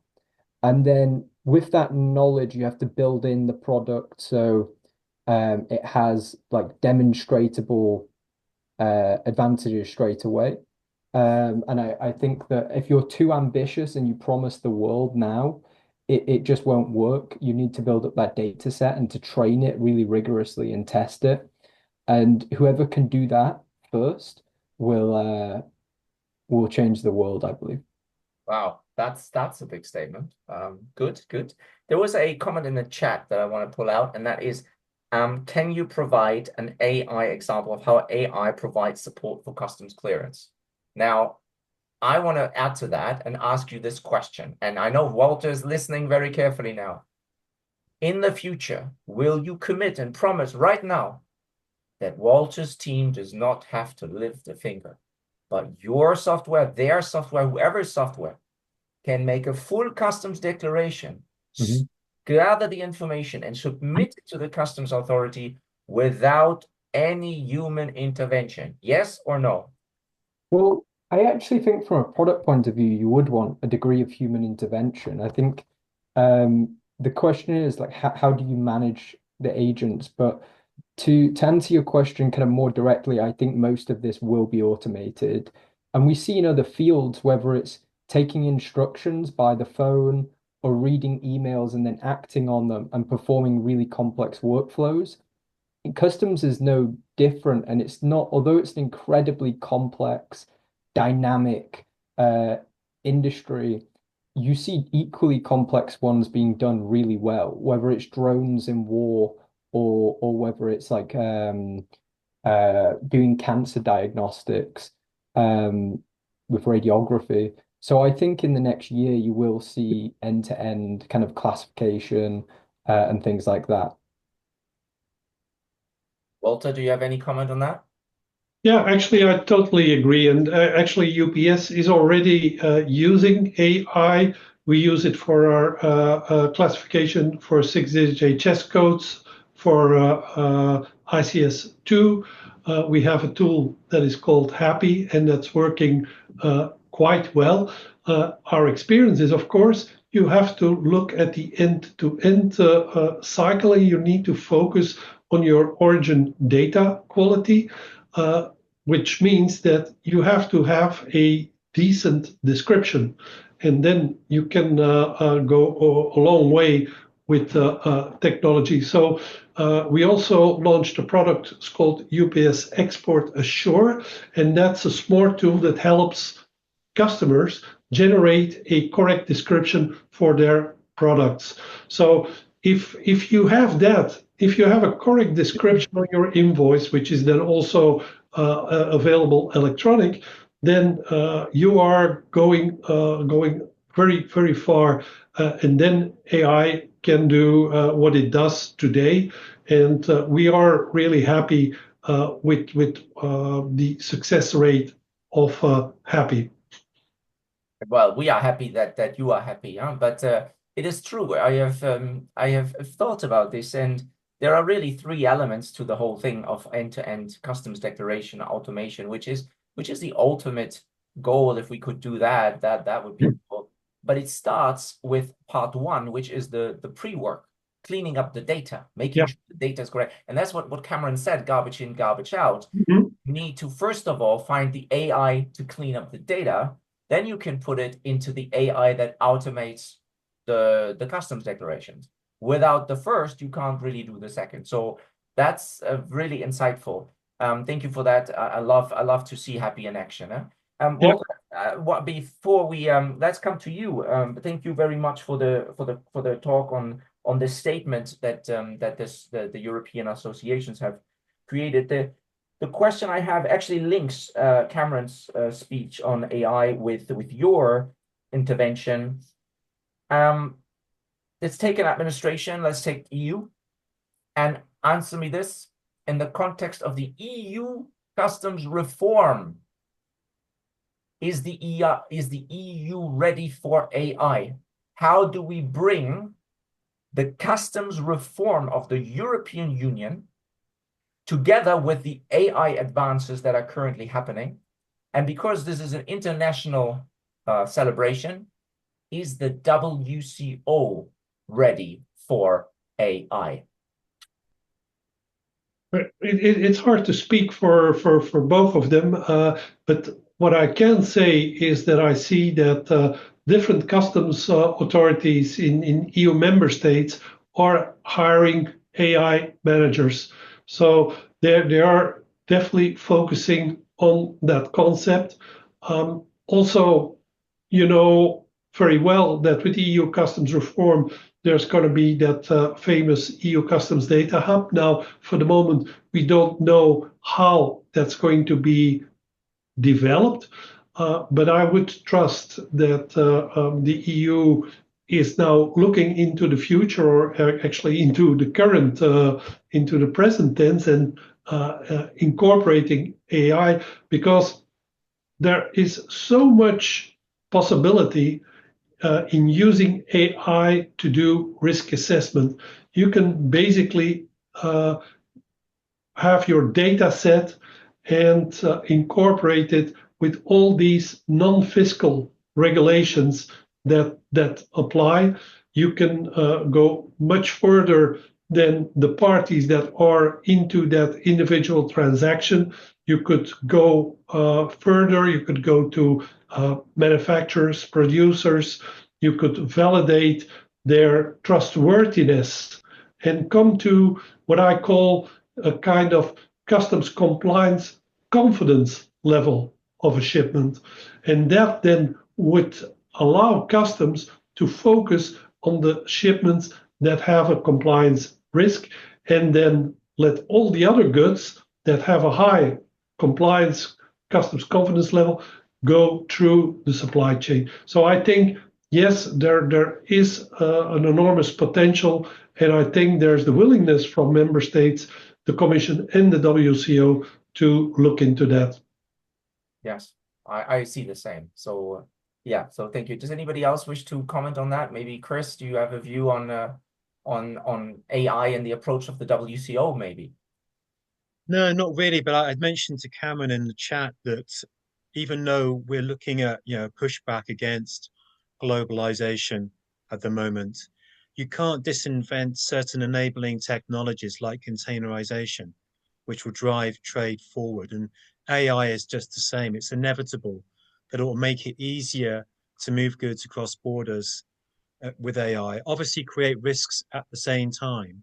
And then with that knowledge, you have to build in the product so it has like demonstratable advantages straight away. And I think that if you're too ambitious and you promise the world now, it just won't work. You need to build up that data set and to train it really rigorously and test it. And whoever can do that first will will change the world, I believe. Wow, that's a big statement. Good, good. There was a comment in the chat that I want to pull out, and that is, can you provide an AI example of how AI provides support for customs clearance? Now, I want to add to that and ask you this question, and I know Walter's listening very carefully now. In the future, will you commit and promise right now that Walter's team does not have to lift a finger, but your software, their software, whoever's software, can make a full customs declaration, gather the information, and submit it to the customs authority without any human intervention? Yes or no? Well, I actually think from a product point of view, you would want a degree of human intervention. I think the question is like, how do you manage the agents? But to answer your question kind of more directly, I think most of this will be automated. And we see in other fields, whether it's taking instructions by the phone or reading emails and then acting on them and performing really complex workflows. Customs is no different, and it's not, although it's an incredibly complex, dynamic industry, you see equally complex ones being done really well, whether it's drones in war or whether it's like doing cancer diagnostics with radiography. So I think in the next year you will see end-to-end kind of classification and things like that. Walter, do you have any comment on that? Yeah, actually, I totally agree. And actually, UPS is already using AI. We use it for our classification for 6-digit HS codes, for ICS2. We have a tool that is called Happy, and that's working quite well. Our experience is, of course, you have to look at the end-to-end cycle, and you need to focus on your origin data quality, which means that you have to have a decent description, and then you can go a long way with technology. So we also launched a product called UPS Export Assure, and that's a smart tool that helps customers generate a correct description for their products. So if you have that, if you have a correct description on your invoice, which is then also available electronic, then you are going very, very far, and then AI can do what it does today. And we are really happy with the success rate of Happy. Well, we are happy that you are happy, huh? But it is true. I have thought about this, and there are really three elements to the whole thing of end-to-end customs declaration automation, which is the ultimate goal. If we could do that, that would be cool. But it starts with part one, which is the pre-work, cleaning up the data, making sure the data is correct. And that's what Cameron said, garbage in, garbage out. You need to, first of all, find the AI to clean up the data. Then you can put it into the AI that automates the customs declarations. Without the first, you can't really do the second. So that's really insightful. Thank you for that. I love to see Happy in action. Walter, before we let's come to you. Thank you very much for the talk on this statement that the European associations have created. The question I have actually links Cameron's speech on AI with your intervention. Let's take an administration. Let's take EU, and answer me this in the context of the EU customs reform. Is the EU ready for AI? How do we bring the customs reform of the European Union together with the AI advances that are currently happening? And because this is an international celebration, is the WCO ready for AI? It's hard to speak for both of them, but what I can say is that I see that different customs authorities in EU member states are hiring AI managers. So they are definitely focusing on that concept. Also, you know very well that with the EU customs reform, there's going to be that famous EU customs data hub. Now, for the moment, we don't know how that's going to be developed, but I would trust that the EU is now looking into the future, or actually into the current, into the present tense, and incorporating AI, because there is so much possibility in using AI to do risk assessment. You can basically have your data set and incorporate it with all these non-fiscal regulations that apply. You can go much further than the parties that are into that individual transaction. You could go further. You could go to manufacturers, producers. You could validate their trustworthiness and come to what I call a kind of customs compliance confidence level of a shipment. And that then would allow customs to focus on the shipments that have a compliance risk, and then let all the other goods that have a high compliance customs confidence level go through the supply chain. So I think, yes, there is an enormous potential, and I think there's the willingness from member states, the Commission and the WCO to look into that. Yes, I see the same. So yeah, so thank you. Does anybody else wish to comment on that? Maybe Chris, do you have a view on AI and the approach of the WCO, maybe? No, not really. But I'd mentioned to Cameron in the chat that even though we're looking at pushback against globalization at the moment, you can't disinvent certain enabling technologies like containerization, which will drive trade forward. And AI is just the same. It's inevitable that it will make it easier to move goods across borders with AI. Obviously, create risks at the same time,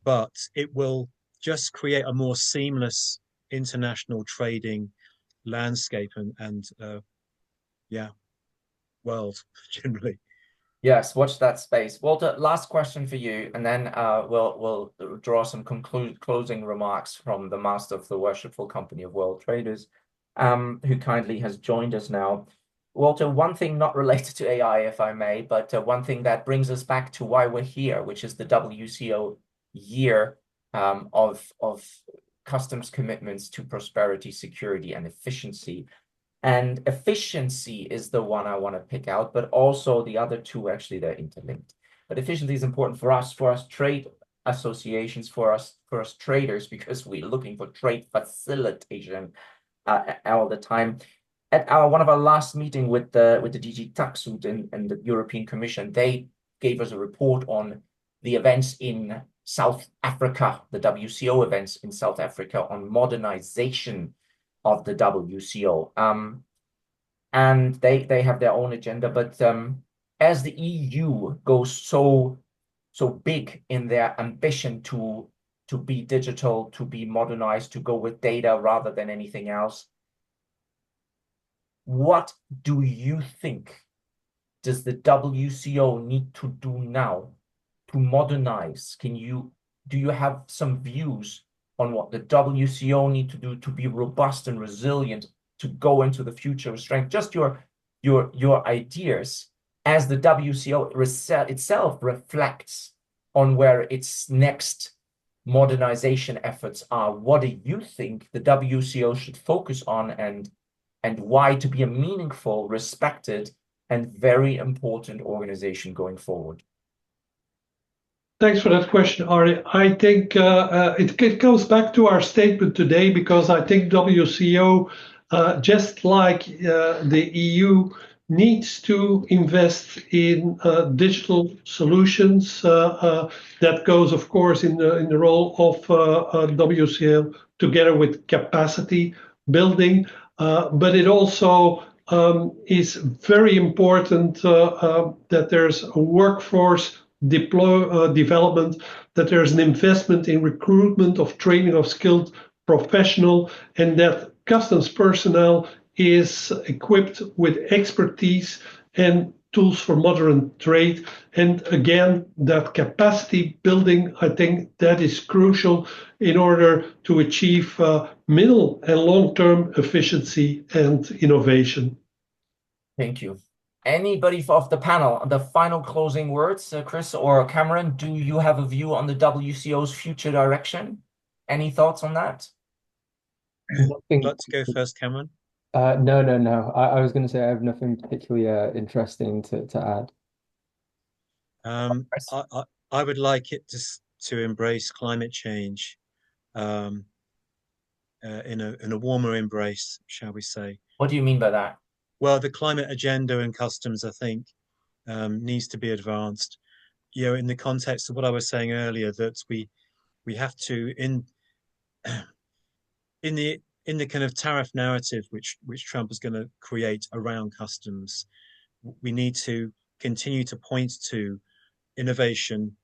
but it will just create a more seamless international trading landscape and world generally. Yes, watch that space. Walter, last question for you, and then we'll draw some closing remarks from the master of the Worshipful Company of World Traders, who kindly has joined us now. Walter, one thing not related to AI, if I may, but one thing that brings us back to why we're here, which is the WCO year of customs commitments to prosperity, security, and efficiency. And efficiency is the one I want to pick out, but also the other two, actually, they're interlinked. But efficiency is important for us trade associations, for us traders, because we're looking for trade facilitation all the time. At one of our last meeting with the DG Taxud and the European Commission, they gave us a report on the events in South Africa, the WCO events in South Africa, on modernization of the WCO. And they have their own agenda, but as the EU goes so big in their ambition to be digital, to be modernized, to go with data rather than anything else, what do you think does the WCO need to do now to modernize? Do you have some views on what the WCO need to do to be robust and resilient, to go into the future with strength? Just your ideas as the WCO itself reflects on where its next modernization efforts are. What do you think the WCO should focus on, and why to be a meaningful, respected, and very important organization going forward? Thanks for that question, Arne. I think it goes back to our statement today, because I think WCO, just like the EU, needs to invest in digital solutions. That goes, of course, in the role of WCO together with capacity building. But it also is very important that there's a workforce development, that there's an investment in recruitment of training of skilled professional, and that customs personnel is equipped with expertise and tools for modern trade. And again, that capacity building, I think that is crucial in order to achieve middle and long-term efficiency and innovation. Thank you. Anybody off the panel, the final closing words, Chris or Cameron, do you have a view on the WCO's future direction? Any thoughts on that? Would like to go first, Cameron? No. I was going to say I have nothing particularly interesting to add. I would like it to embrace climate change in a warmer embrace, shall we say. What do you mean by that? Well, the climate agenda and customs, I think, needs to be advanced. You know, in the context of what I was saying earlier, that we have to in the kind of tariff narrative which Trump is going to create around customs, we need to continue to point to innovation,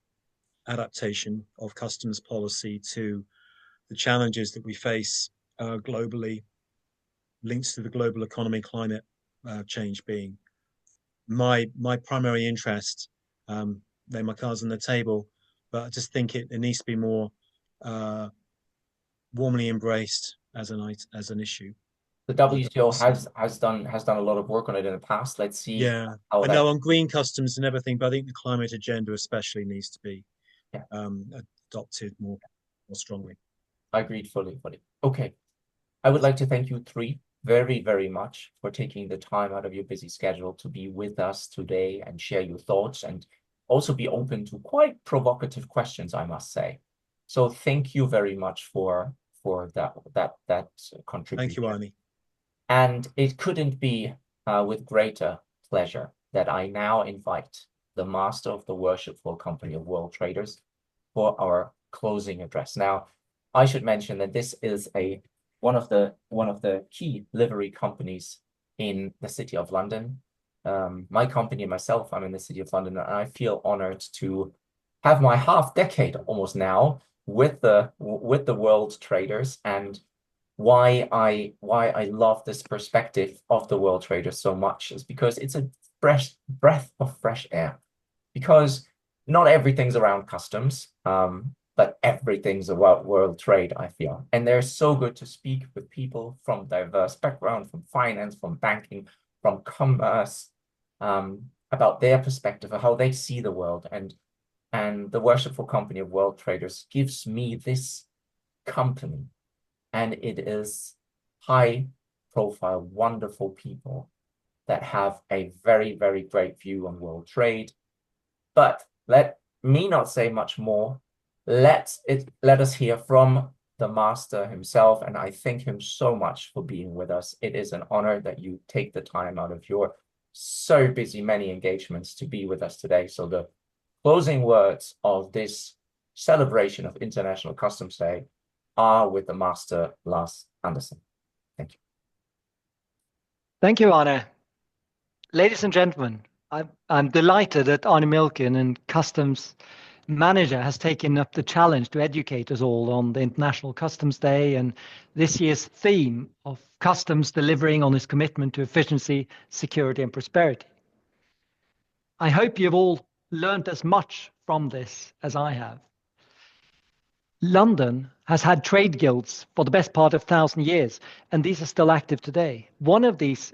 adaptation of customs policy to the challenges that we face globally, links to the global economy, climate change being my primary interest. Lay my cards on the table, but I just think it needs to be more warmly embraced as an issue. The WTO has done a lot of work on it in the past. Let's see. Yeah, I know on green customs and everything, but I think the climate agenda especially needs to be adopted more strongly. I agreed fully. Okay, I would like to thank you three very, very much for taking the time out of your busy schedule to be with us today and share your thoughts and also be open to quite provocative questions, I must say. So thank you very much for that contribution. Thank you, Arne. And it couldn't be with greater pleasure that I now invite the master of the Worshipful Company of World Traders for our closing address. Now, I should mention that this is one of the key livery companies in the City of London. My company and myself, I'm in the City of London, and I feel honored to have my half decade almost now with the World Traders. And why I love this perspective of the World Traders so much is because it's a breath of fresh air. Because not everything's around customs, but everything's about world trade, I feel. And they're so good to speak with people from diverse backgrounds, from finance, from banking, from commerce, about their perspective of how they see the world. And the Worshipful Company of World Traders gives me this company. And it is high-profile, wonderful people that have a very, very great view on world trade. But let me not say much more. Let us hear from the master himself, and I thank him so much for being with us. It is an honor that you take the time out of your so busy many engagements to be with us today. So the closing words of this celebration of International Customs Day are with the master, Lars Andersen. Thank you. Thank you, Arne. Ladies and gentlemen, I'm delighted that Arne Mielken and Customs Manager has taken up the challenge to educate us all on the International Customs Day and this year's theme of customs delivering on its commitment to efficiency, security, and prosperity. I hope you've all learned as much from this as I have. London has had trade guilds for the best part of 1,000 years, and these are still active today. One of these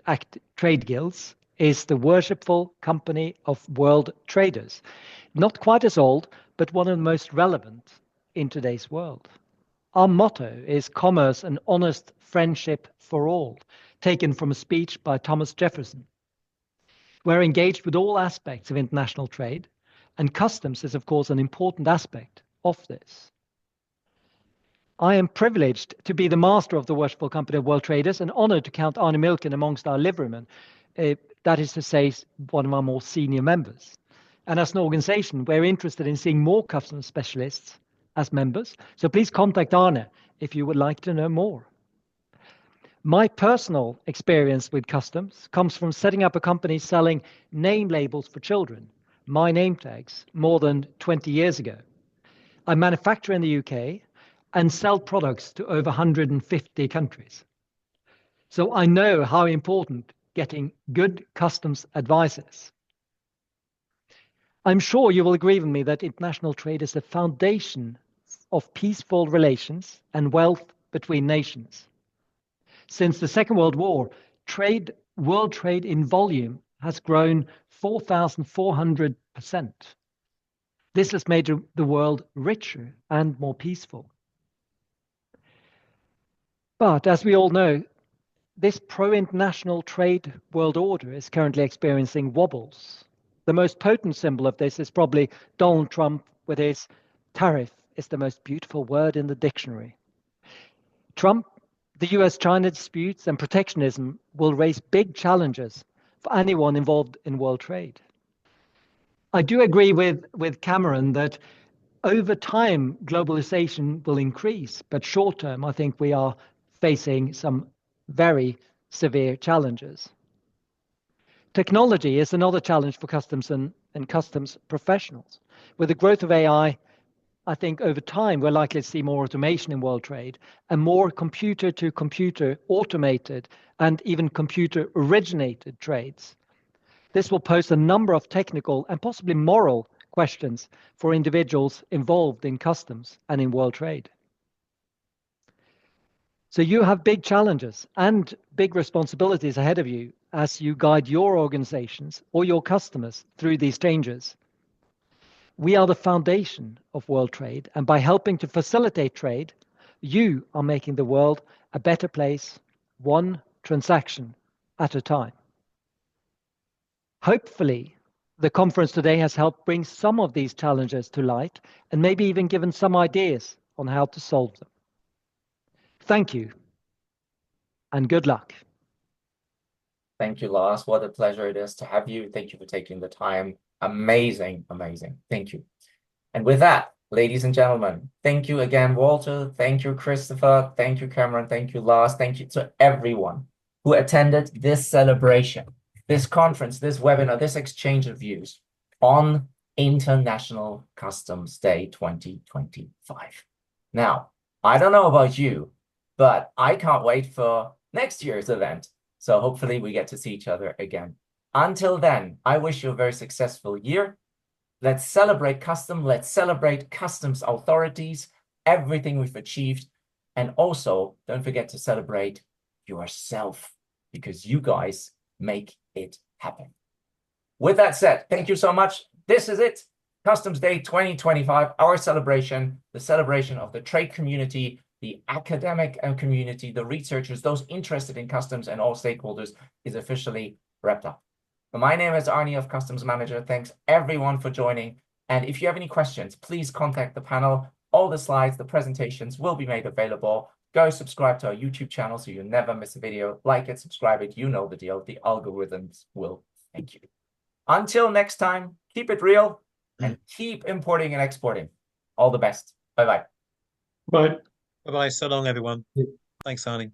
trade guilds is the Worshipful Company of World Traders. Not quite as old, but one of the most relevant in today's world. Our motto is commerce and honest friendship for all, taken from a speech by Thomas Jefferson. We're engaged with all aspects of international trade, and customs is, of course, an important aspect of this. I am privileged to be the master of the Worshipful Company of World Traders and honored to count Arne Mielken amongst our liverymen, that is to say, one of our more senior members. And as an organization, we're interested in seeing more customs specialists as members. So please contact Arne if you would like to know more. My personal experience with customs comes from setting up a company selling name labels for children, my name tags, more than 20 years ago. I manufacture in the UK and sell products to over 150 countries. So I know how important getting good customs advice is. I'm sure you will agree with me that international trade is the foundation of peaceful relations and wealth between nations. Since the Second World War, world trade in volume has grown 4,400%. This has made the world richer and more peaceful. But as we all know, this pro-international trade world order is currently experiencing wobbles. The most potent symbol of this is probably Donald Trump with his tariff is the most beautiful word in the dictionary. Trump, the US-China disputes and protectionism will raise big challenges for anyone involved in world trade. I do agree with Cameron that over time, globalization will increase, but short term, I think we are facing some very severe challenges. Technology is another challenge for customs and customs professionals. With the growth of AI, I think over time we're likely to see more automation in world trade and more computer-to-computer automated and even computer-originated trades. This will pose a number of technical and possibly moral questions for individuals involved in customs and in world trade. So you have big challenges and big responsibilities ahead of you as you guide your organizations or your customers through these changes. We are the foundation of world trade, and by helping to facilitate trade, you are making the world a better place, one transaction at a time. Hopefully, the conference today has helped bring some of these challenges to light and maybe even given some ideas on how to solve them. Thank you, and good luck. Thank you, Lars. What a pleasure it is to have you. Thank you for taking the time. Amazing, amazing. Thank you. And with that, ladies and gentlemen, thank you again, Walter. Thank you, Christopher. Thank you, Cameron. Thank you, Lars. Thank you to everyone who attended this celebration, this conference, this webinar, this exchange of views on International Customs Day 2025. Now, I don't know about you, but I can't wait for next year's event. So hopefully we get to see each other again. Until then, I wish you a very successful year. Let's celebrate custom. Let's celebrate customs authorities, everything we've achieved. And also, don't forget to celebrate yourself because you guys make it happen. With that said, thank you so much. This is it. Customs Day 2025, our celebration, the celebration of the trade community, the academic community, the researchers, those interested in customs and all stakeholders is officially wrapped up. My name is Arne of Customs Manager. Thanks everyone for joining. And if you have any questions, please contact the panel. All the slides, the presentations will be made available. Go subscribe to our YouTube channel so you never miss a video. Like it, subscribe it, you know the deal. The algorithms will thank you. Until next time, keep it real and keep importing and exporting. All the best. Bye-bye. Bye. Bye-bye. So long, everyone. Thanks, Arne.